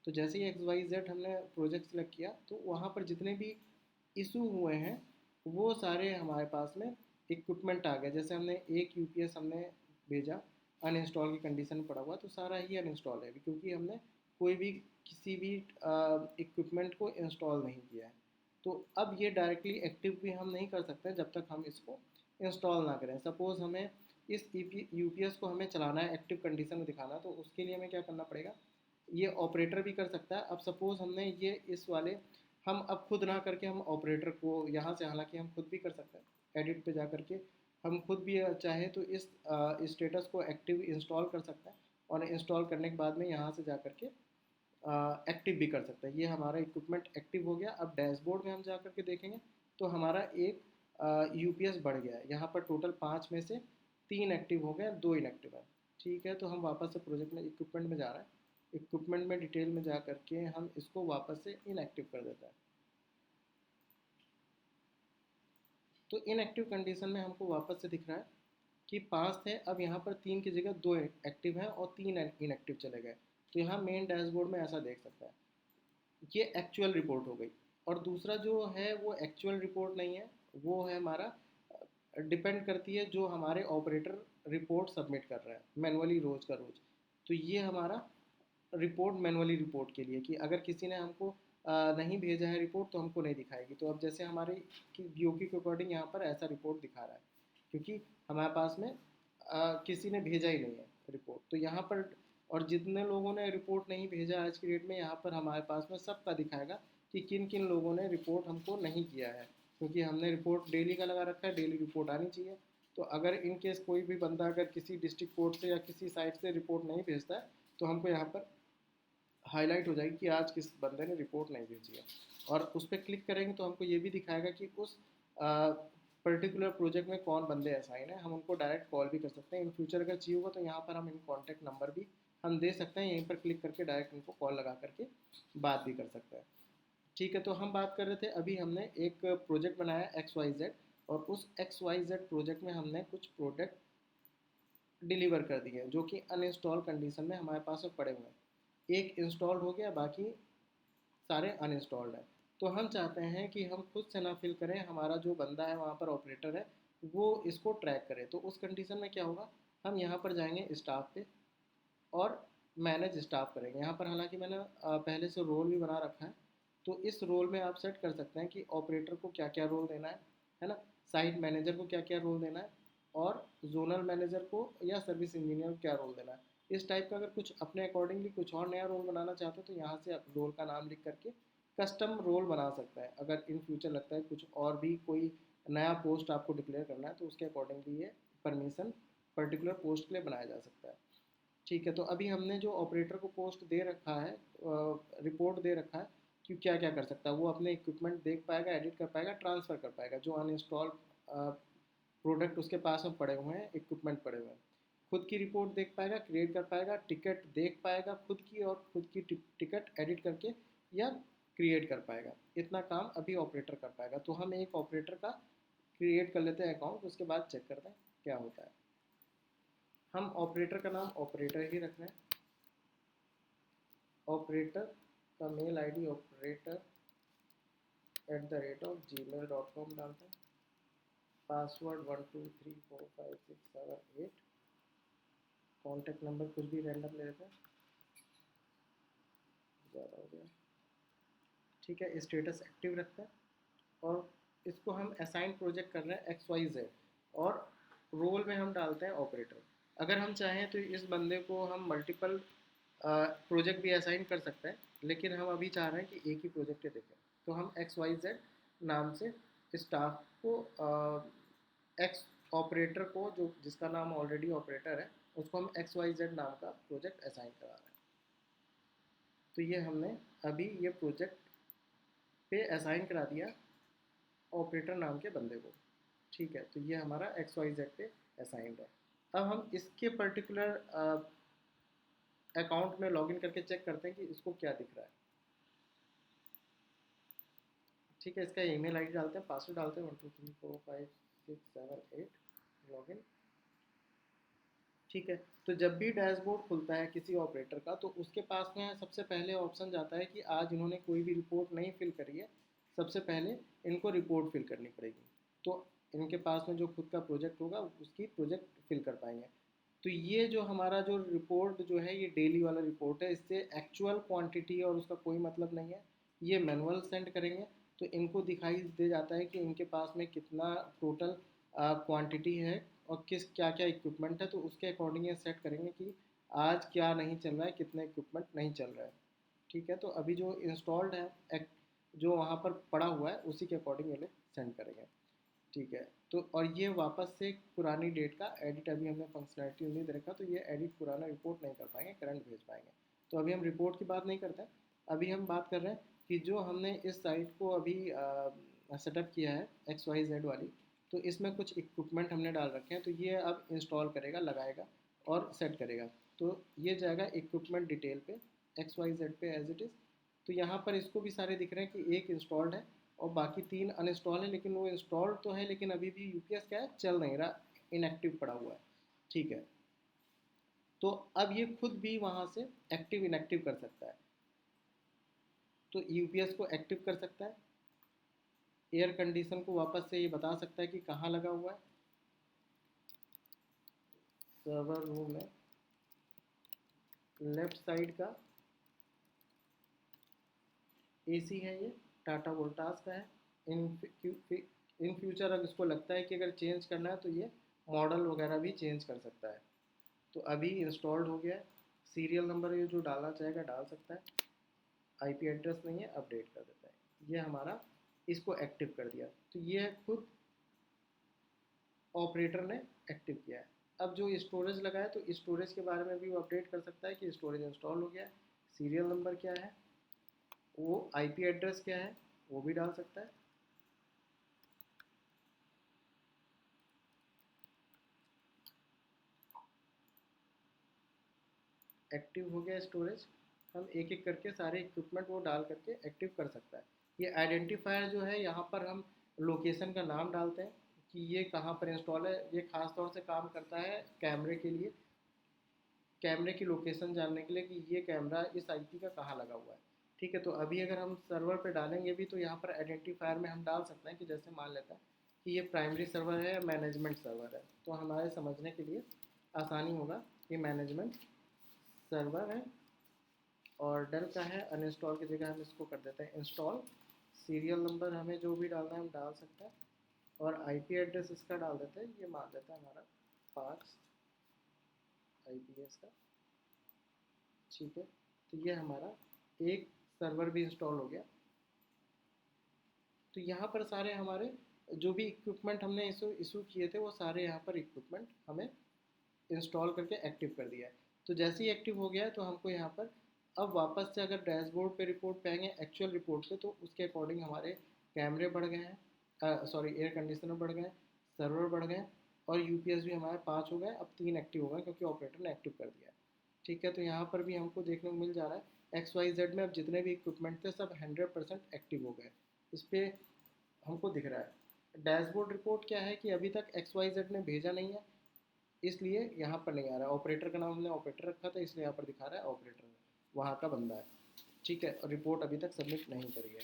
तो जैसे ही XYZ हमने प्रोजेक्ट सेलेक्ट किया, तो वहाँ पर जितने भी इशू हुए हैं वो सारे हमारे पास में इक्विपमेंट आ गए। जैसे हमने एक यूपीएस हमने भेजा, अनइंस्टॉल की कंडीशन में पड़ा हुआ, तो सारा ही अनइंस्टॉल है, क्योंकि हमने कोई भी किसी भी इक्विपमेंट को इंस्टॉल नहीं किया है। तो अब ये डायरेक्टली एक्टिव भी हम नहीं कर सकते जब तक हम इसको इंस्टॉल ना करें। सपोज़ हमें इस यूपीएस को हमें चलाना है, एक्टिव कंडीशन में दिखाना है, तो उसके लिए हमें क्या करना पड़ेगा, ये ऑपरेटर भी कर सकता है। अब सपोज़ हमने ये इस वाले, हम अब खुद ना करके हम ऑपरेटर को यहाँ से, हालांकि हम खुद भी कर सकते हैं, एडिट पे जा करके हम खुद भी चाहे तो इस स्टेटस को एक्टिव इंस्टॉल कर सकते हैं, और इंस्टॉल करने के बाद में यहाँ से जा करके एक्टिव भी कर सकते हैं। ये हमारा इक्विपमेंट एक्टिव हो गया। अब डैशबोर्ड में हम जा करके देखेंगे तो हमारा एक यूपीएस बढ़ गया है। यहाँ पर टोटल 5 में से 3 एक्टिव हो गए, 2 इनएक्टिव है। ठीक है, तो हम वापस से प्रोजेक्ट में इक्विपमेंट में जा रहे हैं, इक्विपमेंट में डिटेल में जा करके हम इसको वापस से इनएक्टिव कर देते हैं। तो इनएक्टिव कंडीशन में हमको वापस से दिख रहा है कि 5 थे, अब यहाँ पर 3 की जगह 2 एक्टिव हैं और 3 इनएक्टिव चले गए। तो यहाँ मेन डैशबोर्ड में ऐसा देख सकता है, ये एक्चुअल रिपोर्ट हो गई। और दूसरा जो है वो एक्चुअल रिपोर्ट नहीं है, वो है हमारा, डिपेंड करती है जो हमारे ऑपरेटर रिपोर्ट सबमिट कर रहा है मैनुअली रोज़ का रोज़। तो ये हमारा रिपोर्ट मैनुअली रिपोर्ट के लिए, कि अगर किसी ने हमको नहीं भेजा है रिपोर्ट तो हमको नहीं दिखाएगी। तो अब जैसे हमारे की BOQ के अकॉर्डिंग यहाँ पर ऐसा रिपोर्ट दिखा रहा है, क्योंकि हमारे पास में किसी ने भेजा ही नहीं है रिपोर्ट। तो यहाँ पर, और जितने लोगों ने रिपोर्ट नहीं भेजा आज की डेट में, यहाँ पर हमारे पास में सबका दिखाएगा कि किन किन लोगों ने रिपोर्ट हमको नहीं किया है, क्योंकि हमने रिपोर्ट डेली का लगा रखा है, डेली रिपोर्ट आनी चाहिए। तो अगर इन केस कोई भी बंदा अगर किसी डिस्ट्रिक्ट कोर्ट से या किसी साइट से रिपोर्ट नहीं भेजता है, तो हमको यहाँ पर हाईलाइट हो जाएगी कि आज किस बंदे ने रिपोर्ट नहीं भेजी है। और उस पर क्लिक करेंगे तो हमको ये भी दिखाएगा कि उस पर्टिकुलर प्रोजेक्ट में कौन बंदे असाइन है। हम उनको डायरेक्ट कॉल भी कर सकते हैं। इन फ्यूचर अगर चाहिए होगा तो यहाँ पर हम इन कॉन्टैक्ट नंबर भी हम दे सकते हैं, यहीं पर क्लिक करके डायरेक्ट इनको कॉल लगा करके बात भी कर सकते हैं। ठीक है, तो हम बात कर रहे थे, अभी हमने एक प्रोजेक्ट बनाया XYZ, और उस XYZ प्रोजेक्ट में हमने कुछ प्रोडक्ट डिलीवर कर दिए जो कि अनइंस्टॉल कंडीशन में हमारे पास में पड़े हुए हैं। एक इंस्टॉल्ड हो गया, बाकी सारे अनइंस्टॉल्ड है। तो हम चाहते हैं कि हम खुद से ना फिल करें, हमारा जो बंदा है वहाँ पर ऑपरेटर है वो इसको ट्रैक करे। तो उस कंडीशन में क्या होगा, हम यहाँ पर जाएंगे स्टाफ पे और मैनेज स्टाफ करेंगे। यहाँ पर हालांकि मैंने पहले से रोल भी बना रखा है, तो इस रोल में आप सेट कर सकते हैं कि ऑपरेटर को क्या क्या रोल देना है ना, साइट मैनेजर को क्या क्या रोल देना है, और जोनल मैनेजर को या सर्विस इंजीनियर को क्या रोल देना है। इस टाइप का अगर कुछ अपने अकॉर्डिंगली कुछ और नया रोल बनाना चाहते हो तो यहाँ से आप रोल का नाम लिख करके कस्टम रोल बना सकता है। अगर इन फ्यूचर लगता है कुछ और भी कोई नया पोस्ट आपको डिक्लेयर करना है, तो उसके अकॉर्डिंगली ये परमिशन पर्टिकुलर पोस्ट के लिए बनाया जा सकता है। ठीक है, तो अभी हमने जो ऑपरेटर को पोस्ट दे रखा है, रिपोर्ट दे रखा है कि क्या क्या कर सकता है, वो अपने इक्विपमेंट देख पाएगा, एडिट कर पाएगा, ट्रांसफ़र कर पाएगा। जो अनइंस्टॉल प्रोडक्ट उसके पास में पड़े हुए हैं, इक्विपमेंट पड़े हुए हैं, खुद की रिपोर्ट देख पाएगा, क्रिएट कर पाएगा, टिकट देख पाएगा खुद की, और खुद की टिकट एडिट करके या क्रिएट कर पाएगा, इतना काम अभी ऑपरेटर कर पाएगा। तो हम एक ऑपरेटर का क्रिएट कर लेते हैं अकाउंट, उसके बाद चेक करते हैं क्या होता है। हम ऑपरेटर का नाम ऑपरेटर ही रख रहे हैं, ऑपरेटर का मेल आईडी operator@gmail.com डालते हैं, पासवर्ड 12345678, कॉन्टैक्ट नंबर कुछ भी रैंडम ले लेते हैं, ज़्यादा हो गया, ठीक है। स्टेटस एक्टिव रखते हैं और इसको हम असाइन प्रोजेक्ट कर रहे हैं XYZ, और रोल में हम डालते हैं ऑपरेटर। अगर हम चाहें तो इस बंदे को हम मल्टीपल प्रोजेक्ट भी असाइन कर सकते हैं, लेकिन हम अभी चाह रहे हैं कि एक ही प्रोजेक्ट देखें। तो हम XYZ नाम से स्टाफ को एक्स ऑपरेटर को, जो जिसका नाम ऑलरेडी ऑपरेटर है, उसको हम XYZ नाम का प्रोजेक्ट असाइन करा रहे हैं। तो ये हमने अभी ये प्रोजेक्ट पे असाइन करा दिया ऑपरेटर नाम के बंदे को, ठीक है। तो ये हमारा XYZ पे असाइंड है। अब हम इसके पर्टिकुलर अकाउंट में लॉगिन करके चेक करते हैं कि इसको क्या दिख रहा है, ठीक है। इसका ईमेल आईडी डालते हैं, पासवर्ड डालते हैं 12345678, लॉगिन, ठीक है। तो जब भी डैशबोर्ड खुलता है किसी ऑपरेटर का, तो उसके पास में सबसे पहले ऑप्शन जाता है कि आज इन्होंने कोई भी रिपोर्ट नहीं फिल करी है, सबसे पहले इनको रिपोर्ट फिल करनी पड़ेगी। तो इनके पास में जो खुद का प्रोजेक्ट होगा उसकी प्रोजेक्ट फिल कर पाएंगे। तो ये जो हमारा जो रिपोर्ट जो है, ये डेली वाला रिपोर्ट है, इससे एक्चुअल क्वांटिटी और उसका कोई मतलब नहीं है। ये मैनुअल सेंड करेंगे तो इनको दिखाई दे जाता है कि इनके पास में कितना टोटल क्वांटिटी है और किस क्या क्या इक्विपमेंट है। तो उसके अकॉर्डिंग ये सेट करेंगे कि आज क्या नहीं चल रहा है, कितने इक्विपमेंट नहीं चल रहा है, ठीक है। तो अभी जो इंस्टॉल्ड है, जो वहाँ पर पड़ा हुआ है, उसी के अकॉर्डिंग ये लोग सेंड करेंगे, ठीक है। तो और ये वापस से पुरानी डेट का एडिट, अभी हमने फंक्शनैलिटी नहीं दे रखा, तो ये एडिट पुराना रिपोर्ट नहीं कर पाएंगे, करंट भेज पाएंगे। तो अभी हम रिपोर्ट की बात नहीं करते हैं, अभी हम बात कर रहे हैं कि जो हमने इस साइट को अभी सेटअप किया है XYZ वाली, तो इसमें कुछ इक्विपमेंट हमने डाल रखे हैं। तो ये अब इंस्टॉल करेगा, लगाएगा और सेट करेगा। तो ये जाएगा इक्विपमेंट डिटेल पे XYZ पे एज इट इज़। तो यहाँ पर इसको भी सारे दिख रहे हैं कि एक इंस्टॉल्ड है और बाकी 3 अनइंस्टॉल है, लेकिन वो इंस्टॉल तो है, लेकिन अभी भी यूपीएस क्या है, चल नहीं रहा, इनएक्टिव पड़ा हुआ है, ठीक है। तो अब ये खुद भी वहाँ से एक्टिव इनएक्टिव कर सकता है, तो यूपीएस को एक्टिव कर सकता है, एयर कंडीशन को वापस से ये बता सकता है कि कहाँ लगा हुआ है। सर्वर रूम में लेफ्ट साइड का एसी है, ये टाटा वोल्टास का है। इन फ्यूचर अब इसको लगता है कि अगर चेंज करना है तो ये मॉडल वगैरह भी चेंज कर सकता है। तो अभी इंस्टॉल्ड हो गया है, सीरियल नंबर ये जो डालना चाहेगा डाल सकता है, आईपी एड्रेस नहीं है अपडेट कर देता है। ये हमारा इसको एक्टिव कर दिया, तो ये खुद ऑपरेटर ने एक्टिव किया है। अब जो स्टोरेज लगा है, तो स्टोरेज के बारे में भी वो अपडेट कर सकता है कि स्टोरेज इंस्टॉल हो गया है, सीरियल नंबर क्या है, वो आईपी एड्रेस क्या है, वो भी डाल सकता है। एक्टिव हो गया स्टोरेज, हम एक एक करके सारे इक्विपमेंट वो डाल करके एक्टिव कर सकता है। ये आइडेंटिफायर जो है, यहाँ पर हम लोकेशन का नाम डालते हैं कि ये कहाँ पर इंस्टॉल है। ये खास तौर से काम करता है कैमरे के लिए, कैमरे की लोकेशन जानने के लिए कि ये कैमरा इस आईपी का कहाँ लगा हुआ है, ठीक है। तो अभी अगर हम सर्वर पे डालेंगे भी, तो यहाँ पर आइडेंटिफायर में हम डाल सकते हैं कि जैसे मान लेते हैं कि ये प्राइमरी सर्वर है या मैनेजमेंट सर्वर है, तो हमारे समझने के लिए आसानी होगा कि मैनेजमेंट सर्वर है और डेल का है। अनइंस्टॉल की जगह हम इसको कर देते हैं इंस्टॉल, सीरियल नंबर हमें जो भी डालना है हम डाल सकते हैं, और आईपी एड्रेस इसका डाल देते हैं, ये मान लेता है हमारा 5 IPS का, ठीक है। तो ये हमारा एक सर्वर भी इंस्टॉल हो गया। तो यहाँ पर सारे हमारे जो भी इक्विपमेंट हमने इशू किए थे, वो सारे यहाँ पर इक्विपमेंट हमें इंस्टॉल करके एक्टिव कर दिया है। तो जैसे ही एक्टिव हो गया है, तो हमको यहाँ पर अब वापस से अगर डैशबोर्ड पे रिपोर्ट पे आएंगे एक्चुअल रिपोर्ट पे, तो उसके अकॉर्डिंग हमारे कैमरे बढ़ गए हैं, सॉरी एयर कंडीशनर बढ़ गए, सर्वर बढ़ गए, और यूपीएस भी हमारे 5 हो गए, अब 3 एक्टिव हो गए क्योंकि ऑपरेटर ने एक्टिव कर दिया है, ठीक है। तो यहाँ पर भी हमको देखने को मिल जा रहा है XYZ में अब जितने भी इक्विपमेंट थे सब 100% एक्टिव हो गए। इस पर हमको दिख रहा है। डैशबोर्ड रिपोर्ट क्या है कि अभी तक XYZ ने भेजा नहीं है, इसलिए यहाँ पर नहीं आ रहा है। ऑपरेटर का नाम हमने ऑपरेटर रखा था, इसलिए यहाँ पर दिखा रहा है ऑपरेटर वहाँ का बंदा है। ठीक है, और रिपोर्ट अभी तक सबमिट नहीं करी है।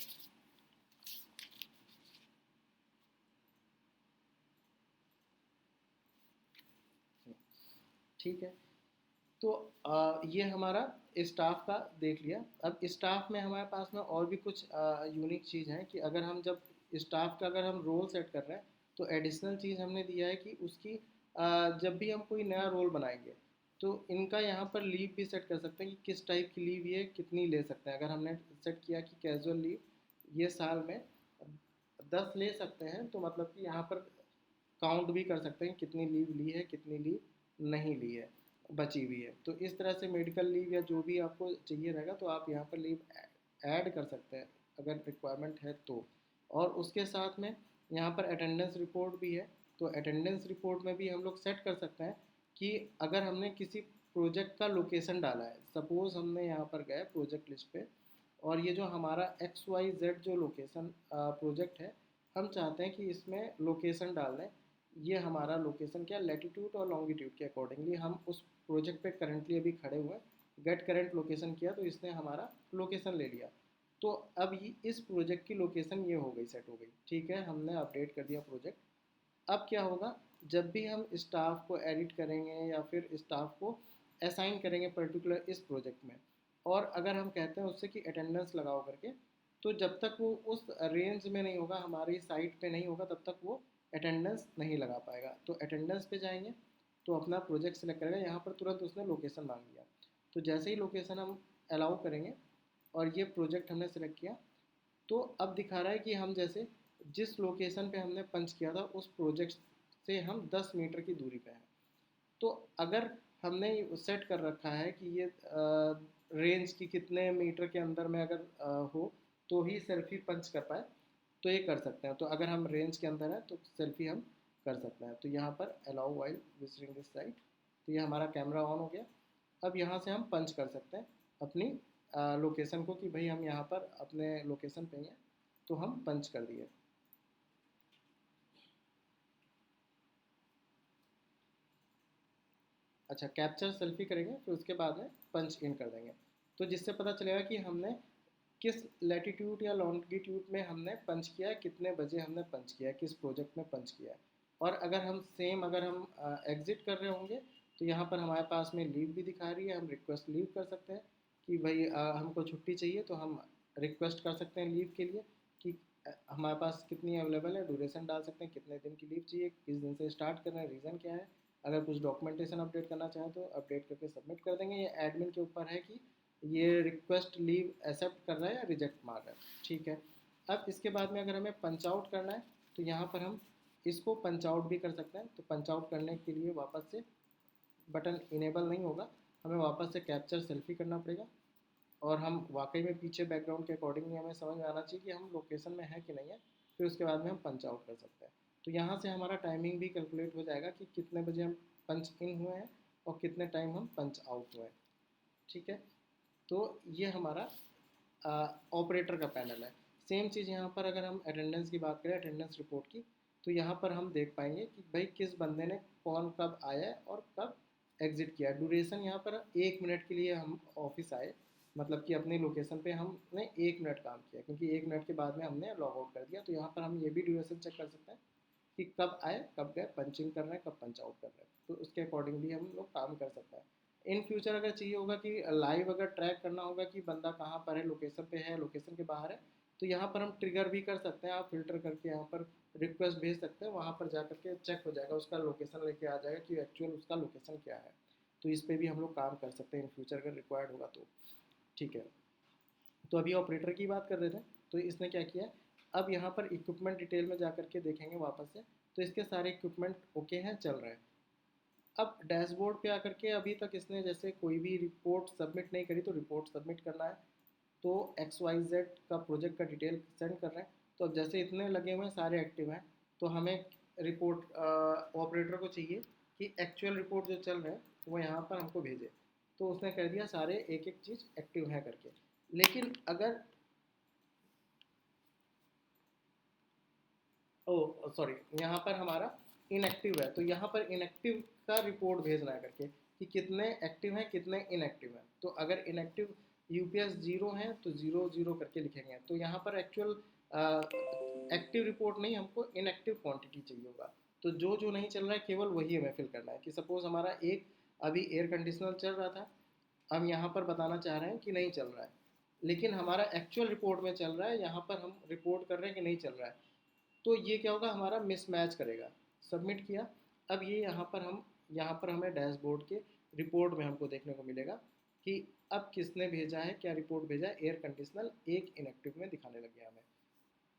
ठीक है, तो ये हमारा स्टाफ का देख लिया। अब स्टाफ में हमारे पास में और भी कुछ यूनिक चीज़ है कि अगर हम जब स्टाफ का अगर हम रोल सेट कर रहे हैं तो एडिशनल चीज़ हमने दिया है कि उसकी जब भी हम कोई नया रोल बनाएंगे तो इनका यहाँ पर लीव भी सेट कर सकते हैं कि किस टाइप की लीव ये कितनी ले सकते हैं। अगर हमने सेट किया कि कैजुअल लीव ये साल में 10 ले सकते हैं, तो मतलब कि यहाँ पर काउंट भी कर सकते हैं कितनी लीव ली है कितनी लीव नहीं ली है, बची हुई है। तो इस तरह से मेडिकल लीव या जो भी आपको चाहिए रहेगा तो आप यहाँ पर लीव ऐड कर सकते हैं अगर रिक्वायरमेंट है तो। और उसके साथ में यहाँ पर अटेंडेंस रिपोर्ट भी है, तो अटेंडेंस रिपोर्ट में भी हम लोग सेट कर सकते हैं कि अगर हमने किसी प्रोजेक्ट का लोकेशन डाला है, सपोज़ हमने यहाँ पर गए प्रोजेक्ट लिस्ट पे और ये जो हमारा XYZ जो लोकेशन प्रोजेक्ट है, हम चाहते हैं कि इसमें लोकेशन डाल दें। ये हमारा लोकेशन क्या लैटिट्यूड और लॉन्गिट्यूड के अकॉर्डिंगली हम उस प्रोजेक्ट पे करंटली अभी खड़े हुए हैं। गेट करंट लोकेशन किया तो इसने हमारा लोकेशन ले लिया। तो अब ये इस प्रोजेक्ट की लोकेशन ये हो गई, सेट हो गई। ठीक है, हमने अपडेट कर दिया प्रोजेक्ट। अब क्या होगा, जब भी हम स्टाफ को एडिट करेंगे या फिर स्टाफ को असाइन करेंगे पर्टिकुलर इस प्रोजेक्ट में, और अगर हम कहते हैं उससे कि अटेंडेंस लगाओ करके, तो जब तक वो उस रेंज में नहीं होगा, हमारी साइट पे नहीं होगा, तब तक वो अटेंडेंस नहीं लगा पाएगा। तो अटेंडेंस पे जाएंगे तो अपना प्रोजेक्ट सेलेक्ट करेगा, यहाँ पर तुरंत उसने लोकेशन मांग लिया। तो जैसे ही लोकेशन हम अलाउ करेंगे और ये प्रोजेक्ट हमने सेलेक्ट किया, तो अब दिखा रहा है कि हम जैसे जिस लोकेशन पे हमने पंच किया था उस प्रोजेक्ट से हम 10 मीटर की दूरी पे हैं। तो अगर हमने सेट कर रखा है कि ये रेंज की कितने मीटर के अंदर में अगर हो तो ही सेल्फी पंच कर पाए, तो ये कर सकते हैं। तो अगर हम रेंज के अंदर है तो सेल्फी हम कर सकते हैं। तो यहाँ पर allow while visiting this site, तो ये हमारा कैमरा ऑन हो गया। अब यहाँ से हम पंच कर सकते हैं अपनी लोकेशन को कि भाई हम यहाँ पर अपने लोकेशन पे हैं, तो हम पंच कर दिए। अच्छा, कैप्चर सेल्फी करेंगे फिर उसके बाद में पंच इन कर देंगे, तो जिससे पता चलेगा कि हमने किस लैटिट्यूड या लॉन्गिट्यूड में हमने पंच किया है, कितने बजे हमने पंच किया है, किस प्रोजेक्ट में पंच किया है। और अगर हम सेम अगर हम एग्ज़िट कर रहे होंगे तो यहाँ पर हमारे पास में लीव भी दिखा रही है, हम रिक्वेस्ट लीव कर सकते हैं कि भाई हमको छुट्टी चाहिए, तो हम रिक्वेस्ट कर सकते हैं लीव के लिए कि हमारे पास कितनी अवेलेबल है, ड्यूरेशन डाल सकते हैं कितने दिन की लीव चाहिए, किस दिन से स्टार्ट कर रहे हैं, रीज़न क्या है। अगर कुछ डॉक्यूमेंटेशन अपडेट करना चाहें तो अपडेट करके सबमिट कर देंगे। ये एडमिन के ऊपर है कि ये रिक्वेस्ट लीव एक्सेप्ट कर रहा है या रिजेक्ट मार रहा है। ठीक है, अब इसके बाद में अगर हमें पंच आउट करना है तो यहाँ पर हम इसको पंच आउट भी कर सकते हैं। तो पंच आउट करने के लिए वापस से बटन इनेबल नहीं होगा, हमें वापस से कैप्चर सेल्फी करना पड़ेगा और हम वाकई में पीछे बैकग्राउंड के अकॉर्डिंगली हमें समझ में आना चाहिए कि हम लोकेशन में है कि नहीं है, फिर उसके बाद में हम पंच आउट कर सकते हैं। तो यहाँ से हमारा टाइमिंग भी कैलकुलेट हो जाएगा कि कितने बजे हम पंच इन हुए हैं और कितने टाइम हम पंच आउट हुए हैं। ठीक है, तो ये हमारा ऑपरेटर का पैनल है। सेम चीज़ यहाँ पर अगर हम अटेंडेंस की बात करें, अटेंडेंस रिपोर्ट की, तो यहाँ पर हम देख पाएंगे कि भाई किस बंदे ने कौन कब आया है और कब एग्ज़िट किया। ड्यूरेशन यहाँ पर 1 मिनट के लिए हम ऑफिस आए, मतलब कि अपनी लोकेशन पे हमने 1 मिनट काम किया, क्योंकि 1 मिनट के बाद में हमने लॉग आउट कर दिया। तो यहाँ पर हम ये भी ड्यूरेशन चेक कर सकते हैं कि कब आए कब गए, पंचिंग कर रहे हैं कब पंच आउट कर रहे हैं, तो उसके अकॉर्डिंगली हम लोग काम कर सकते हैं। इन फ्यूचर अगर चाहिए होगा कि लाइव अगर ट्रैक करना होगा कि बंदा कहाँ पर है, लोकेशन पे है लोकेशन के बाहर है, तो यहाँ पर हम ट्रिगर भी कर सकते हैं। आप फिल्टर करके यहाँ पर रिक्वेस्ट भेज सकते हैं, वहाँ पर जा करके चेक हो जाएगा, उसका लोकेशन लेके आ जाएगा कि एक्चुअल उसका लोकेशन क्या है। तो इस पर भी हम लोग काम कर सकते हैं इन फ्यूचर अगर रिक्वायर्ड होगा तो। ठीक है, तो अभी ऑपरेटर की बात कर रहे थे, तो इसने क्या किया, अब यहाँ पर इक्विपमेंट डिटेल में जा करके देखेंगे वापस से, तो इसके सारे इक्विपमेंट ओके हैं, चल रहे हैं। अब डैशबोर्ड पे आकर के अभी तक इसने जैसे कोई भी रिपोर्ट सबमिट नहीं करी, तो रिपोर्ट सबमिट करना है, तो XYZ का प्रोजेक्ट का डिटेल सेंड कर रहे हैं। तो अब जैसे इतने लगे हुए हैं सारे एक्टिव हैं, तो हमें रिपोर्ट ऑपरेटर को चाहिए कि एक्चुअल रिपोर्ट जो चल रहे हैं वो यहाँ पर हमको भेजे। तो उसने कर दिया सारे एक एक चीज़ एक्टिव है करके। लेकिन अगर ओ सॉरी, यहाँ पर हमारा इनएक्टिव है, तो यहाँ पर इनएक्टिव का रिपोर्ट भेजना है करके कि कितने एक्टिव हैं कितने इनएक्टिव हैं। तो अगर इनएक्टिव यूपीएस 0 है तो 0 0 करके लिखेंगे। तो यहाँ पर एक्चुअल एक्टिव रिपोर्ट नहीं, हमको इनएक्टिव क्वांटिटी चाहिए होगा। तो जो जो नहीं चल रहा है केवल वही हमें फिल करना है। कि सपोज हमारा एक अभी एयर कंडीशनर चल रहा था, हम यहाँ पर बताना चाह रहे हैं कि नहीं चल रहा है, लेकिन हमारा एक्चुअल रिपोर्ट में चल रहा है, यहाँ पर हम रिपोर्ट कर रहे हैं कि नहीं चल रहा है। तो ये क्या होगा, हमारा मिसमैच करेगा। सबमिट किया, अब ये यहाँ पर हमें डैशबोर्ड के रिपोर्ट में हमको देखने को मिलेगा कि अब किसने भेजा है, क्या रिपोर्ट भेजा है। एयर कंडीशनर एक इनएक्टिव में दिखाने लग गया हमें।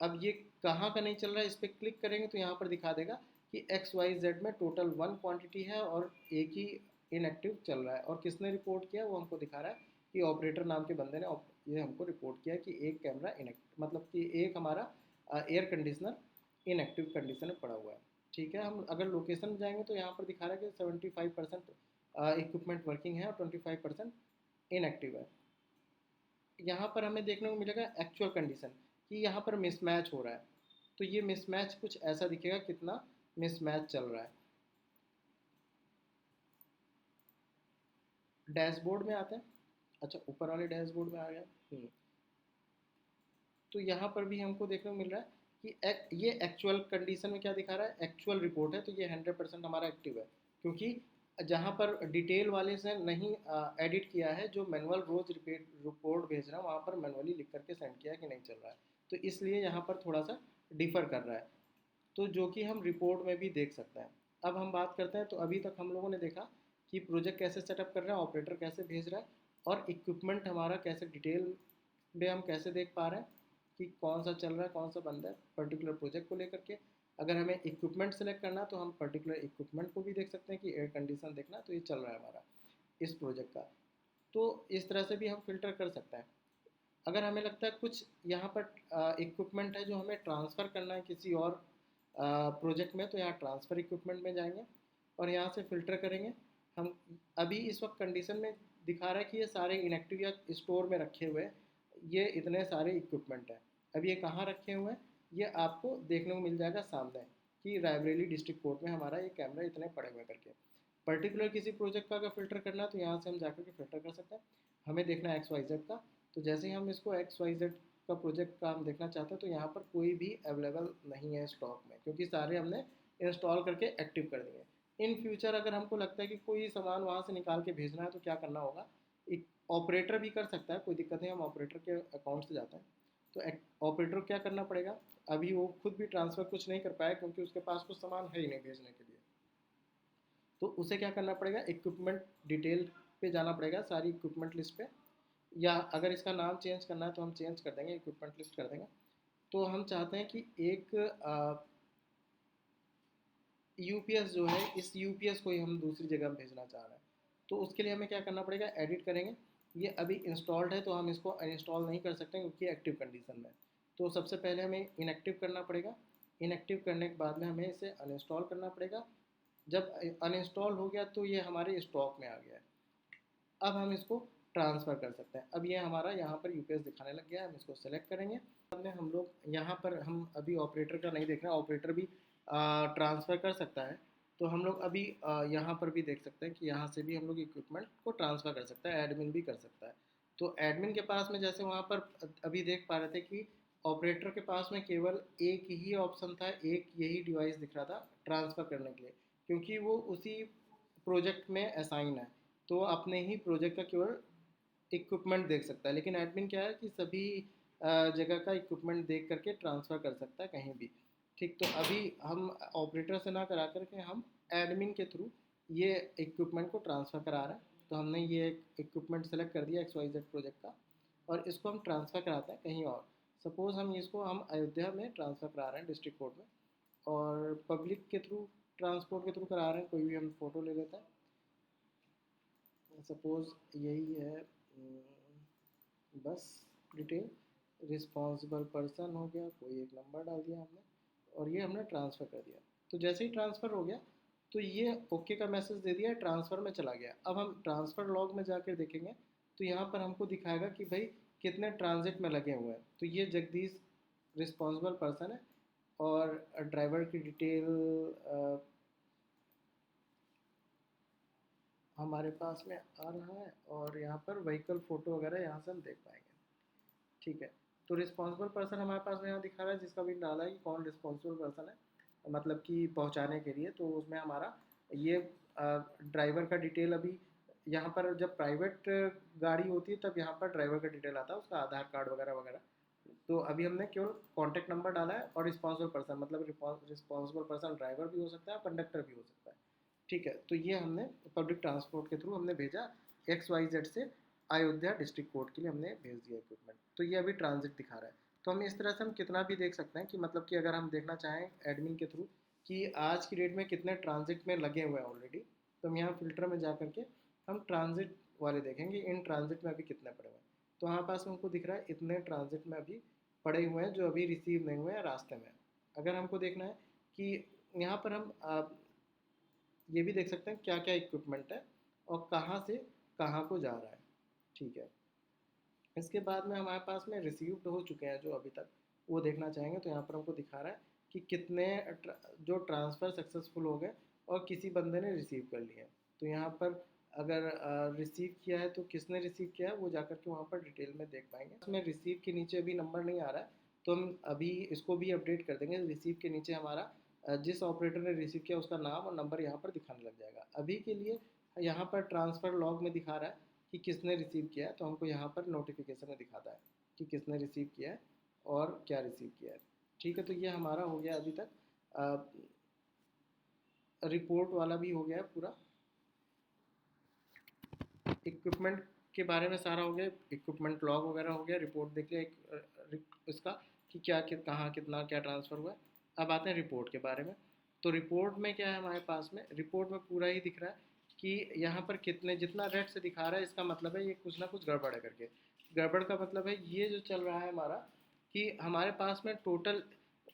अब ये कहाँ का नहीं चल रहा है, इस पर क्लिक करेंगे तो यहाँ पर दिखा देगा कि एक्स वाई जेड में टोटल 1 क्वांटिटी है और एक ही इनएक्टिव चल रहा है। और किसने रिपोर्ट किया वो हमको दिखा रहा है कि ऑपरेटर नाम के बंदे ने ये हमको रिपोर्ट किया कि एक कैमरा इनएक्टिव, मतलब कि एक हमारा एयर कंडीशनर इनएक्टिव कंडीशन में पड़ा हुआ है। ठीक है, हम अगर लोकेशन में जाएंगे तो यहाँ पर दिखा रहा है कि 75% इक्विपमेंट वर्किंग है और 25% इनएक्टिव है। यहाँ पर हमें देखने को मिलेगा एक्चुअल कंडीशन कि यहाँ पर मिसमैच हो रहा है। तो ये मिसमैच कुछ ऐसा दिखेगा कितना मिसमैच चल रहा है। डैशबोर्ड में आते हैं, अच्छा ऊपर वाले डैशबोर्ड में आ गया। तो यहाँ पर भी हमको देखने को मिल रहा है कि ये एक्चुअल कंडीशन में क्या दिखा रहा है, एक्चुअल रिपोर्ट है। तो ये 100% हमारा एक्टिव है, क्योंकि जहाँ पर डिटेल वाले से नहीं एडिट किया है, जो मैनुअल रोज रिपोर्ट भेज रहा है वहाँ पर मैनुअली लिख करके सेंड किया है कि नहीं चल रहा है। तो इसलिए यहाँ पर थोड़ा सा डिफर कर रहा है, तो जो कि हम रिपोर्ट में भी देख सकते हैं। अब हम बात करते हैं, तो अभी तक हम लोगों ने देखा कि प्रोजेक्ट कैसे सेटअप कर रहा है, ऑपरेटर कैसे भेज रहा है, और इक्विपमेंट हमारा कैसे डिटेल में हम कैसे देख पा रहे हैं कि कौन सा चल रहा है, कौन सा बंद है पर्टिकुलर प्रोजेक्ट को लेकर के। अगर हमें इक्विपमेंट सेलेक्ट करना है तो हम पर्टिकुलर इक्विपमेंट को भी देख सकते हैं कि एयर कंडीशन देखना है तो ये चल रहा है हमारा इस प्रोजेक्ट का। तो इस तरह से भी हम फिल्टर कर सकते हैं। अगर हमें लगता है कुछ यहाँ पर इक्विपमेंट है जो हमें ट्रांसफ़र करना है किसी और प्रोजेक्ट में, तो यहाँ ट्रांसफ़र इक्विपमेंट में जाएंगे और यहाँ से फ़िल्टर करेंगे। हम अभी इस वक्त कंडीशन में दिखा रहा है कि ये सारे इनएक्टिव या स्टोर में रखे हुए हैं, ये इतने सारे इक्विपमेंट हैं। अब ये कहाँ रखे हुए हैं ये आपको देखने को मिल जाएगा सामने कि रायबरेली डिस्ट्रिक्ट कोर्ट में हमारा ये कैमरा इतने पड़े हुए करके। पर्टिकुलर किसी प्रोजेक्ट का अगर फ़िल्टर करना है तो यहाँ से हम जाकर के फ़िल्टर कर सकते हैं। हमें देखना है एक्स वाई जेड का, तो जैसे ही हम इसको एक्स वाई जेड का प्रोजेक्ट का हम देखना चाहते हैं तो यहाँ पर कोई भी अवेलेबल नहीं है स्टॉक में, क्योंकि सारे हमने इंस्टॉल करके एक्टिव कर दिए। इन फ्यूचर अगर हमको लगता है कि कोई सामान वहाँ से निकाल के भेजना है तो क्या करना होगा, एक ऑपरेटर भी कर सकता है, कोई दिक्कत नहीं, हम ऑपरेटर के अकाउंट से जाते हैं। तो ऑपरेटर क्या करना पड़ेगा, अभी वो खुद भी ट्रांसफ़र कुछ नहीं कर पाया क्योंकि उसके पास कुछ सामान है ही नहीं भेजने के लिए। तो उसे क्या करना पड़ेगा, इक्विपमेंट डिटेल पे जाना पड़ेगा, सारी इक्विपमेंट लिस्ट पे, या अगर इसका नाम चेंज करना है तो हम चेंज कर देंगे, इक्विपमेंट लिस्ट कर देंगे। तो हम चाहते हैं कि एक यूपीएस जो है, इस यूपीएस को ही हम दूसरी जगह भेजना चाह रहे हैं। तो उसके लिए हमें क्या करना पड़ेगा, एडिट करेंगे। ये अभी इंस्टॉल्ड है तो हम इसको अनइंस्टॉल नहीं कर सकते क्योंकि एक्टिव कंडीशन में। तो सबसे पहले हमें इनएक्टिव करना पड़ेगा। इनएक्टिव करने के बाद में हमें इसे अनइंस्टॉल करना पड़ेगा। जब अनइंस्टॉल हो गया तो ये हमारे स्टॉक में आ गया है। अब हम इसको ट्रांसफ़र कर सकते हैं। अब ये हमारा यहाँ पर यूपीएस दिखाने लग गया है, हम इसको सेलेक्ट करेंगे। बाद में हम लोग यहाँ पर, हम अभी ऑपरेटर का नहीं देख रहे हैं, ऑपरेटर भी ट्रांसफ़र कर सकता है। तो हम लोग अभी यहाँ पर भी देख सकते हैं कि यहाँ से भी हम लोग इक्विपमेंट को ट्रांसफ़र कर सकते हैं, एडमिन भी कर सकता है। तो एडमिन के पास में जैसे वहाँ पर अभी देख पा रहे थे कि ऑपरेटर के पास में केवल एक ही ऑप्शन था, एक यही डिवाइस दिख रहा था ट्रांसफ़र करने के लिए, क्योंकि वो उसी प्रोजेक्ट में असाइन है। तो अपने ही प्रोजेक्ट का केवल इक्विपमेंट देख सकता है। लेकिन एडमिन क्या है कि सभी जगह का इक्विपमेंट देख करके ट्रांसफ़र कर सकता है कहीं भी। ठीक, तो अभी हम ऑपरेटर से ना करा करके हम एडमिन के थ्रू ये इक्विपमेंट को ट्रांसफ़र करा रहे हैं। तो हमने ये इक्विपमेंट सेलेक्ट कर दिया XYZ प्रोजेक्ट का, और इसको हम ट्रांसफ़र कराते हैं कहीं और। सपोज़ हम अयोध्या में ट्रांसफ़र करा रहे हैं डिस्ट्रिक्ट कोर्ट में, और पब्लिक के थ्रू, ट्रांसपोर्ट के थ्रू करा रहे हैं। कोई भी हम फ़ोटो ले लेते हैं, सपोज़ यही है बस डिटेल, रिस्पॉन्सिबल पर्सन हो गया, कोई एक नंबर डाल दिया हमने, और ये हमने ट्रांसफ़र कर दिया। तो जैसे ही ट्रांसफ़र हो गया तो ये ओके का मैसेज दे दिया, ट्रांसफ़र में चला गया। अब हम ट्रांसफ़र लॉग में जाकर देखेंगे तो यहाँ पर हमको दिखाएगा कि भाई कितने ट्रांजिट में लगे हुए हैं। तो ये जगदीश रिस्पॉन्सिबल पर्सन है, और ड्राइवर की डिटेल हमारे पास में आ रहा है, और यहाँ पर व्हीकल फ़ोटो वगैरह यहाँ से हम देख पाएंगे। ठीक है, तो रिस्पॉन्सिबल पर्सन हमारे पास में यहाँ दिखा रहा है, जिसका भी डाला है कि कौन रिस्पॉन्सिबल पर्सन है, मतलब कि पहुँचाने के लिए। तो उसमें हमारा ये ड्राइवर का डिटेल अभी यहाँ पर जब प्राइवेट गाड़ी होती है तब यहाँ पर ड्राइवर का डिटेल आता है, उसका आधार कार्ड वगैरह वगैरह। तो अभी हमने केवल कॉन्टैक्ट नंबर डाला है, और रिस्पॉन्सिबल पर्सन मतलब रिस्पॉन्सिबल पर्सन ड्राइवर भी हो सकता है, कंडक्टर भी हो सकता है। ठीक है, तो ये हमने पब्लिक ट्रांसपोर्ट के थ्रू हमने भेजा XYZ से अयोध्या डिस्ट्रिक्ट कोर्ट के लिए हमने भेज दिया इक्विपमेंट। तो ये अभी ट्रांजिट दिखा रहा है। तो हम इस तरह से हम कितना भी देख सकते हैं कि मतलब कि अगर हम देखना चाहें एडमिन के थ्रू कि आज की डेट में कितने ट्रांजिट में लगे हुए हैं ऑलरेडी, तो हम यहाँ फिल्टर में जा करके हम ट्रांजिट वाले देखेंगे, इन ट्रांजिट में अभी कितने पड़े हुए हैं। तो हमारे पास में हमको दिख रहा है इतने ट्रांजिट में अभी पड़े हुए हैं जो अभी रिसीव नहीं हुए हैं, रास्ते में। अगर हमको देखना है कि यहाँ पर हम ये भी देख सकते हैं क्या क्या इक्विपमेंट है और कहाँ से कहाँ को जा रहा है। ठीक है, इसके बाद में हमारे पास में रिसीव्ड हो चुके हैं जो अभी तक, वो देखना चाहेंगे। तो यहाँ पर हमको दिखा रहा है कि कितने जो ट्रांसफ़र सक्सेसफुल हो गए और किसी बंदे ने रिसीव कर लिया है। तो यहाँ पर अगर रिसीव किया है तो किसने रिसीव किया है वो जा कर के वहाँ पर डिटेल में देख पाएंगे। इसमें रिसीव के नीचे अभी नंबर नहीं आ रहा है, तो हम अभी इसको भी अपडेट कर देंगे। रिसीव के नीचे हमारा जिस ऑपरेटर ने रिसीव किया उसका नाम और नंबर यहाँ पर दिखाने लग जाएगा। अभी के लिए यहाँ पर ट्रांसफ़र लॉग में दिखा रहा है कि किसने रिसीव किया है, तो हमको यहाँ पर नोटिफिकेशन में दिखाता है कि किसने रिसीव किया है और क्या रिसीव किया है। ठीक है, तो ये हमारा हो गया अभी तक रिपोर्ट वाला भी हो गया है पूरा। इक्विपमेंट के बारे में सारा हो गया, इक्विपमेंट लॉग वगैरह हो गया, रिपोर्ट देख लिया इसका कि क्या कहाँ कितना क्या ट्रांसफ़र हुआ है। अब आते हैं रिपोर्ट के बारे में। तो रिपोर्ट में क्या है हमारे पास में, रिपोर्ट में पूरा ही दिख रहा है कि यहाँ पर कितने, जितना रेट से दिखा रहा है इसका मतलब है ये कुछ ना कुछ गड़बड़ है करके। गड़बड़ का मतलब है ये जो चल रहा है हमारा कि हमारे पास में टोटल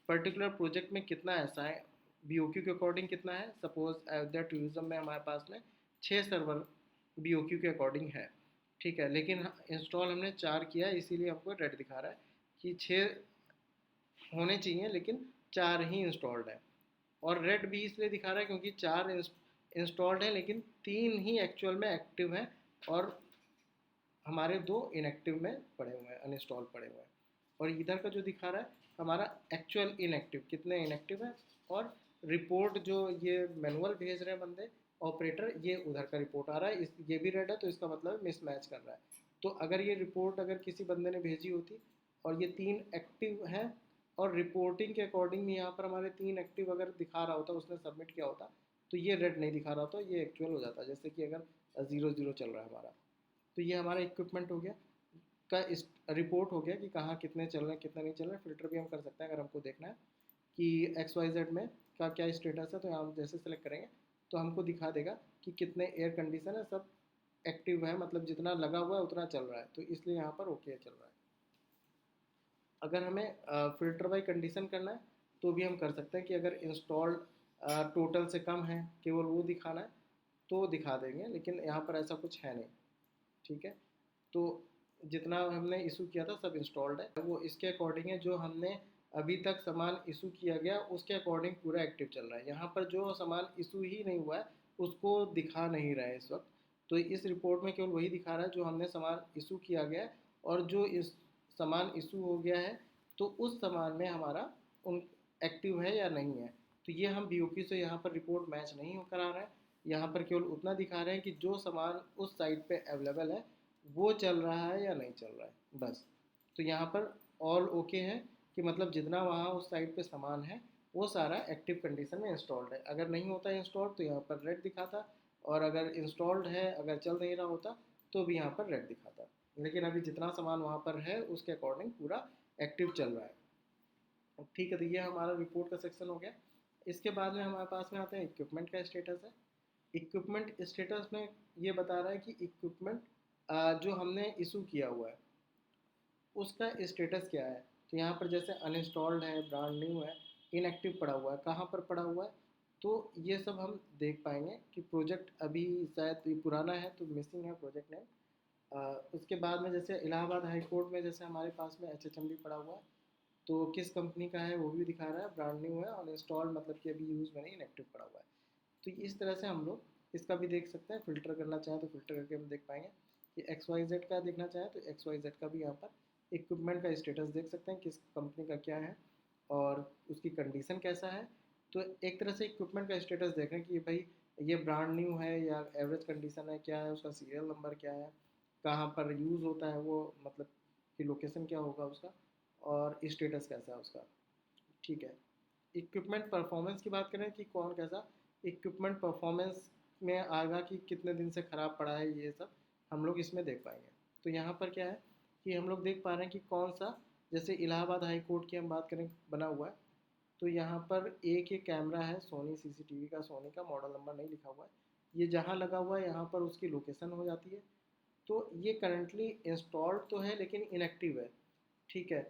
पर्टिकुलर प्रोजेक्ट में कितना ऐसा है, BOQ के अकॉर्डिंग कितना है। सपोज अयोध्या टूरिज्म में हमारे पास में 6 सर्वर BOQ के अकॉर्डिंग है। ठीक है, लेकिन इंस्टॉल हमने 4 किया है, इसीलिए हमको रेट दिखा रहा है कि 6 होने चाहिए लेकिन 4 ही इंस्टॉल्ड है। और रेड भी इसलिए दिखा रहा है क्योंकि 4 इंस्टॉल्ड है लेकिन 3 ही एक्चुअल में एक्टिव हैं, और हमारे 2 इनएक्टिव में पड़े हुए हैं, अनइंस्टॉल पड़े हुए हैं। और इधर का जो दिखा रहा है हमारा एक्चुअल इनएक्टिव कितने इनएक्टिव है, और रिपोर्ट जो ये मैनुअल भेज रहे हैं बंदे ऑपरेटर, ये उधर का रिपोर्ट आ रहा है, ये भी रेड है, तो इसका मतलब मिसमैच कर रहा है। तो अगर ये रिपोर्ट अगर किसी बंदे ने भेजी होती और ये 3 एक्टिव हैं, और रिपोर्टिंग के अकॉर्डिंग यहाँ पर हमारे 3 एक्टिव अगर दिखा रहा होता, उसने सबमिट किया होता, तो ये रेड नहीं दिखा रहा होता, ये एक्चुअल हो जाता। जैसे कि अगर 0-0 चल रहा है हमारा, तो ये हमारा इक्विपमेंट हो गया का इस रिपोर्ट हो गया कि कहाँ कितने चल रहे हैं कितने नहीं चल रहे हैं। फिल्टर भी हम कर सकते हैं अगर हमको देखना है कि XYZ में का क्या स्टेटस है। तो यहाँ हम जैसे सेलेक्ट करेंगे तो हमको दिखा देगा कि कितने एयर कंडीशन है, सब एक्टिव है, मतलब जितना लगा हुआ है उतना चल रहा है, तो इसलिए यहाँ पर ओके चल रहा है। अगर हमें फ़िल्टर बाई कंडीशन करना है तो भी हम कर सकते हैं कि अगर इंस्टॉल्ड टोटल से कम है केवल वो दिखाना है तो दिखा देंगे, लेकिन यहाँ पर ऐसा कुछ है नहीं। ठीक है, तो जितना हमने इशू किया था सब इंस्टॉल्ड है, वो इसके अकॉर्डिंग है। जो हमने अभी तक सामान इशू किया गया उसके अकॉर्डिंग पूरा एक्टिव चल रहा है। यहाँ पर जो सामान इशू ही नहीं हुआ है उसको दिखा नहीं रहा है इस वक्त। तो इस रिपोर्ट में केवल वही दिखा रहा है जो हमने सामान इशू किया गया है, और जो इस सामान इशू हो गया है तो उस सामान में हमारा उन एक्टिव है या नहीं है। तो ये हम BOQ से यहाँ पर रिपोर्ट मैच नहीं करा रहे हैं, यहाँ पर केवल उतना दिखा रहे हैं कि जो सामान उस साइट पे अवेलेबल है वो चल रहा है या नहीं चल रहा है, बस। तो यहाँ पर ऑल ओके है कि मतलब जितना वहाँ उस साइट पे सामान है वो सारा एक्टिव कंडीशन में इंस्टॉल्ड है। अगर नहीं होता इंस्टॉल्ड तो यहाँ पर रेड दिखाता, और अगर इंस्टॉल्ड है, अगर चल नहीं रहा होता तो भी यहाँ पर रेड दिखाता। लेकिन अभी जितना सामान वहाँ पर है उसके अकॉर्डिंग पूरा एक्टिव चल रहा है। ठीक है, तो ये हमारा रिपोर्ट का सेक्शन हो गया। इसके बाद में हमारे पास में आते हैं इक्विपमेंट का स्टेटस है। इक्विपमेंट स्टेटस में ये बता रहा है कि इक्विपमेंट जो हमने इशू किया हुआ है उसका स्टेटस क्या है। तो यहाँ पर जैसे अनइंस्टॉल्ड है, ब्रांड न्यू है, इनएक्टिव पड़ा हुआ है, कहाँ पर पड़ा हुआ है, तो ये सब हम देख पाएंगे कि प्रोजेक्ट अभी शायद ये पुराना है तो मिसिंग है प्रोजेक्ट नेम। उसके बाद में जैसे इलाहाबाद हाई कोर्ट में जैसे हमारे पास में HHMD पड़ा हुआ है, तो किस कंपनी का है वो भी दिखा रहा है, ब्रांड न्यू है और इंस्टॉल मतलब कि अभी यूज़ में नहीं, इनएक्टिव पड़ा हुआ है। तो इस तरह से हम लोग इसका भी देख सकते हैं, फ़िल्टर करना चाहें तो फ़िल्टर करके हम देख पाएंगे कि XYZ का देखना चाहें तो XYZ का भी यहाँ पर इक्विपमेंट का स्टेटस देख सकते हैं, किस कंपनी का क्या है और उसकी कंडीशन कैसा है। तो एक तरह से इक्विपमेंट का स्टेटस देख रहे हैं कि भाई ये ब्रांड न्यू है या एवरेज कंडीशन है, क्या है उसका सीरियल नंबर क्या है, कहाँ पर यूज़ होता है वो, मतलब कि लोकेशन क्या होगा उसका और स्टेटस कैसा है उसका। ठीक है। इक्विपमेंट परफॉर्मेंस की बात करें कि कौन कैसा इक्विपमेंट परफॉर्मेंस में आएगा कि कितने दिन से ख़राब पड़ा है, ये सब हम लोग इसमें देख पाएंगे। तो यहाँ पर क्या है कि हम लोग देख पा रहे हैं कि कौन सा, जैसे इलाहाबाद हाई कोर्ट की हम बात करें बना हुआ है, तो यहाँ पर एक ये कैमरा है सोनी CCTV का, सोनी का मॉडल नंबर नहीं लिखा हुआ है, ये जहाँ लगा हुआ है यहाँ पर उसकी लोकेशन हो जाती है। तो ये करंटली इंस्टॉल्ड तो है लेकिन इनएक्टिव है। ठीक है।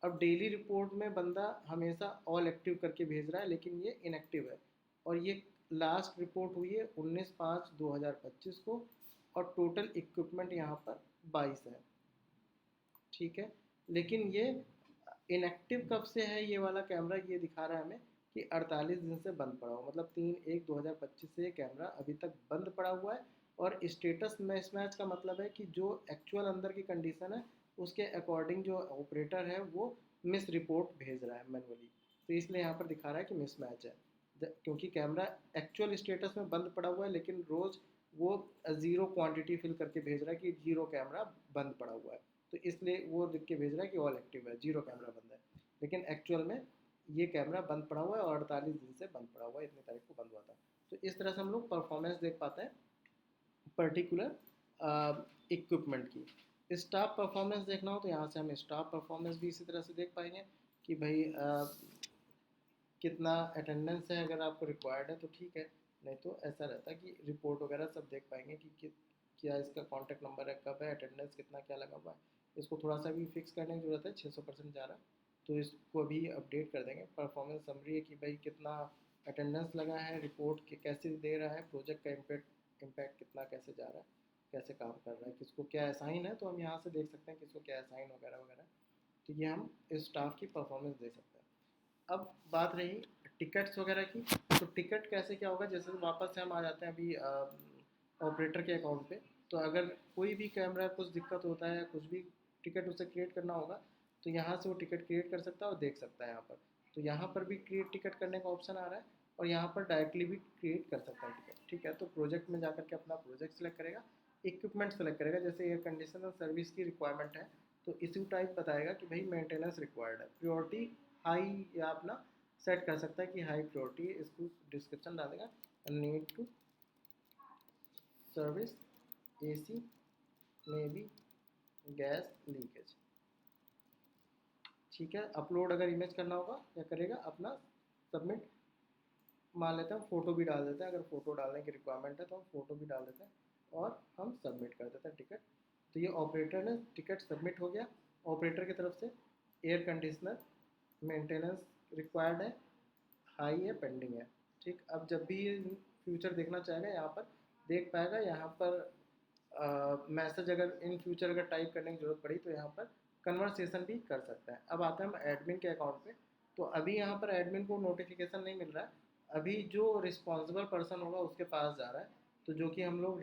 अब डेली रिपोर्ट में बंदा हमेशा ऑल एक्टिव करके भेज रहा है लेकिन ये इनएक्टिव है, और ये लास्ट रिपोर्ट हुई है 19/5/2025 को, और टोटल इक्विपमेंट यहाँ पर 22 है। ठीक है। लेकिन ये इनएक्टिव कब से है ये वाला कैमरा, ये दिखा रहा है हमें कि 48 दिन से बंद पड़ा हुआ, मतलब 3/1/2025 से ये कैमरा अभी तक बंद पड़ा हुआ है। और स्टेटस मिसमैच का मतलब है कि जो एक्चुअल अंदर की कंडीशन है उसके अकॉर्डिंग जो ऑपरेटर है वो मिस रिपोर्ट भेज रहा है मैनुअली, तो इसलिए यहाँ पर दिखा रहा है कि मिसमैच है। क्योंकि कैमरा एक्चुअल स्टेटस में बंद पड़ा हुआ है लेकिन रोज़ वो ज़ीरो क्वांटिटी फिल करके भेज रहा है कि जीरो कैमरा बंद पड़ा हुआ है, तो इसलिए वो लिख के भेज रहा है कि ऑल एक्टिव है, जीरो कैमरा बंद है, लेकिन एक्चुअल में ये कैमरा बंद पड़ा हुआ है और 48 दिन से बंद पड़ा हुआ है, इतनी तारीख को बंद हुआ था। तो इस तरह से हम लोग परफॉर्मेंस देख पाते हैं पर्टिकुलर इक्विपमेंट की। स्टाफ परफॉर्मेंस देखना हो तो यहाँ से हम स्टाफ परफॉर्मेंस भी इसी तरह से देख पाएंगे कि भाई कितना अटेंडेंस है, अगर आपको रिक्वायर्ड है तो ठीक है, नहीं तो ऐसा रहता है कि रिपोर्ट वगैरह सब देख पाएंगे कि क्या इसका कॉन्टैक्ट नंबर है, कब है, अटेंडेंस कितना क्या लगा हुआ है। इसको थोड़ा सा भी फिक्स करने की ज़रूरत है, 600% जा रहा है तो इसको भी अपडेट कर देंगे। परफॉर्मेंस समरी है कि भाई कितना अटेंडेंस लगा है, रिपोर्ट कैसे दे रहा है, प्रोजेक्ट का इम्पैक्ट कितना कैसे जा रहा है, कैसे काम कर रहा है, किसको क्या असाइन है, तो हम यहाँ से देख सकते हैं किसको क्या असाइन वगैरह वगैरह। तो ये हम इस स्टाफ की परफॉर्मेंस दे सकते हैं। अब बात रही टिकट्स वगैरह की, तो टिकट कैसे क्या होगा, जैसे वापस से हम आ जाते हैं अभी ऑपरेटर के अकाउंट पे। तो अगर कोई भी कैमरा कुछ दिक्कत होता है, कुछ भी टिकट उसे क्रिएट करना होगा तो यहाँ से वो टिकट क्रिएट कर सकता है और देख सकता है यहाँ पर। तो यहाँ पर भी क्रिएट टिकट करने का ऑप्शन आ रहा है और यहाँ पर डायरेक्टली भी क्रिएट कर सकता है टिकट। ठीक है। तो प्रोजेक्ट में जाकर के अपना प्रोजेक्ट सेलेक्ट करेगा, इक्विपमेंट सेलेक्ट करेगा, जैसे एयर कंडीशन और सर्विस की रिक्वायरमेंट है तो इसी टाइप बताएगा कि भाई मेंटेनेंस रिक्वायर्ड है, प्योरिटी हाई या अपना सेट कर सकता है कि हाई प्रायोरिटी, इसको डिस्क्रिप्शन डालेगा नीड टू सर्विस AC में भी गैस लीकेज। ठीक है। अपलोड अगर इमेज करना होगा या करेगा अपना सबमिट, मान लेते हैं फ़ोटो भी डाल देते हैं, अगर फ़ोटो डालने की रिक्वायरमेंट है तो हम फ़ोटो भी डाल देते हैं और हम सबमिट कर देते हैं टिकट। तो ये ऑपरेटर ने टिकट सबमिट हो गया ऑपरेटर की तरफ से। एयर कंडीशनर मेंटेनेंस रिक्वायर्ड है, हाई है, पेंडिंग है। ठीक। अब जब भी फ्यूचर देखना चाहेगा यहाँ पर देख पाएगा, यहाँ पर मैसेज अगर इन फ्यूचर अगर टाइप करने की ज़रूरत पड़ी तो यहाँ पर कन्वर्सेशन भी कर सकता है। अब आते हैं हम एडमिन के अकाउंट पे। तो अभी यहाँ पर एडमिन को नोटिफिकेशन नहीं मिल रहा है, अभी जो रिस्पॉन्सिबल पर्सन होगा उसके पास जा रहा है, तो जो कि हम लोग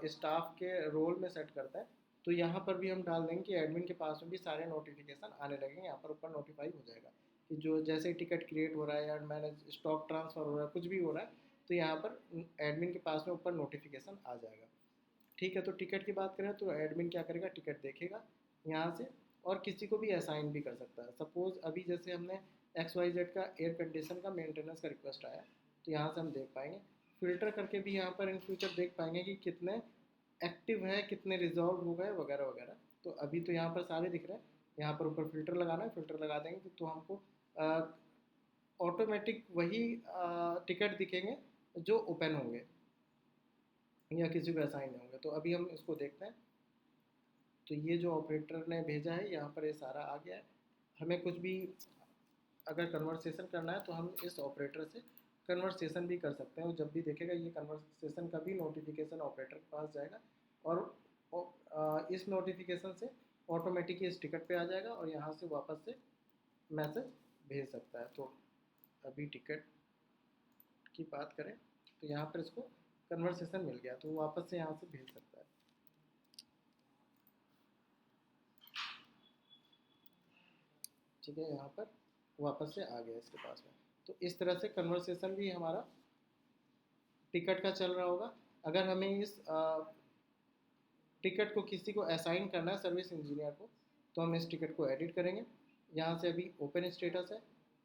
स्टाफ के रोल में सेट करता है। तो यहाँ पर भी हम डाल देंगे कि एडमिन के पास में भी सारे नोटिफिकेशन आने लगेंगे, यहाँ पर ऊपर नोटिफाई हो जाएगा कि जो जैसे टिकट क्रिएट हो रहा है या मैंने स्टॉक ट्रांसफ़र हो रहा है, कुछ भी हो रहा है, तो यहाँ पर एडमिन के पास में ऊपर नोटिफिकेशन आ जाएगा। ठीक है। तो टिकट की बात करें तो एडमिन क्या करेगा, टिकट देखेगा यहाँ से और किसी को भी असाइन भी कर सकता है। सपोज़ अभी जैसे हमने XYZ का एयर कंडीशन का मेंटेनेंस का रिक्वेस्ट आया, तो यहाँ से हम देख पाएंगे, फ़िल्टर करके भी यहाँ पर इन फ्यूचर देख पाएंगे कि कितने एक्टिव है, कितने रिजॉल्व हो गए वगैरह वगैरह। तो अभी तो यहाँ पर सारे दिख रहे हैं, यहाँ पर ऊपर फ़िल्टर लगाना है, फ़िल्टर लगा देंगे तो हमको ऑटोमेटिक वही टिकट दिखेंगे जो ओपन होंगे या किसी को असाइन नहीं होंगे। तो अभी हम इसको देखते हैं। तो ये जो ऑपरेटर ने भेजा है यहाँ पर ये सारा आ गया है। हमें कुछ भी अगर कन्वर्सेशन करना है तो हम इस ऑपरेटर से कन्वर्सेशन भी कर सकते हैं, और जब भी देखेगा ये कन्वर्सेशन का भी नोटिफिकेशन ऑपरेटर के पास जाएगा, और इस नोटिफिकेशन से ऑटोमेटिक इस टिकट पे आ जाएगा और यहाँ से वापस से मैसेज भेज सकता है। तो अभी टिकट की बात करें तो यहाँ पर इसको कन्वर्सेशन मिल गया, तो वापस से यहाँ से भेज सकता है। ठीक है, यहाँ पर वापस से आ गया इसके पास में। तो इस तरह से कन्वर्सेशन भी हमारा टिकट का चल रहा होगा। अगर हमें इस टिकट को किसी को असाइन करना है सर्विस इंजीनियर को, तो हम इस टिकट को एडिट करेंगे। यहाँ से अभी ओपन स्टेटस है,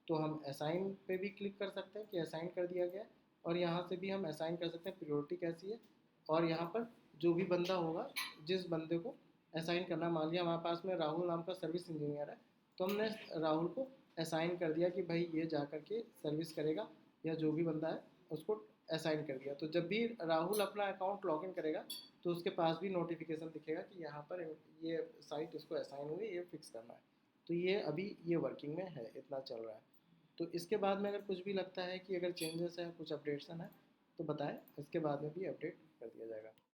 तो हम असाइन पे भी क्लिक कर सकते हैं कि असाइन कर दिया गया, और यहाँ से भी हम असाइन कर सकते हैं प्रायोरिटी कैसी है। और यहाँ पर जो भी बंदा होगा, जिस बंदे को असाइन करना, मान लिया हमारे पास में राहुल नाम का सर्विस इंजीनियर है, तो हमने राहुल को असाइन कर दिया कि भाई ये जा कर के सर्विस करेगा, या जो भी बंदा है उसको असाइन कर दिया। तो जब भी राहुल अपना अकाउंट लॉगिन करेगा तो उसके पास भी नोटिफिकेशन दिखेगा कि यहाँ पर ये साइट इसको असाइन हुई, ये फिक्स करना है। तो ये अभी ये वर्किंग में है, इतना चल रहा है। तो इसके बाद में अगर कुछ भी लगता है कि अगर चेंजेस है, कुछ अपडेट्सन है, तो बताएं, इसके बाद में भी अपडेट कर दिया जाएगा।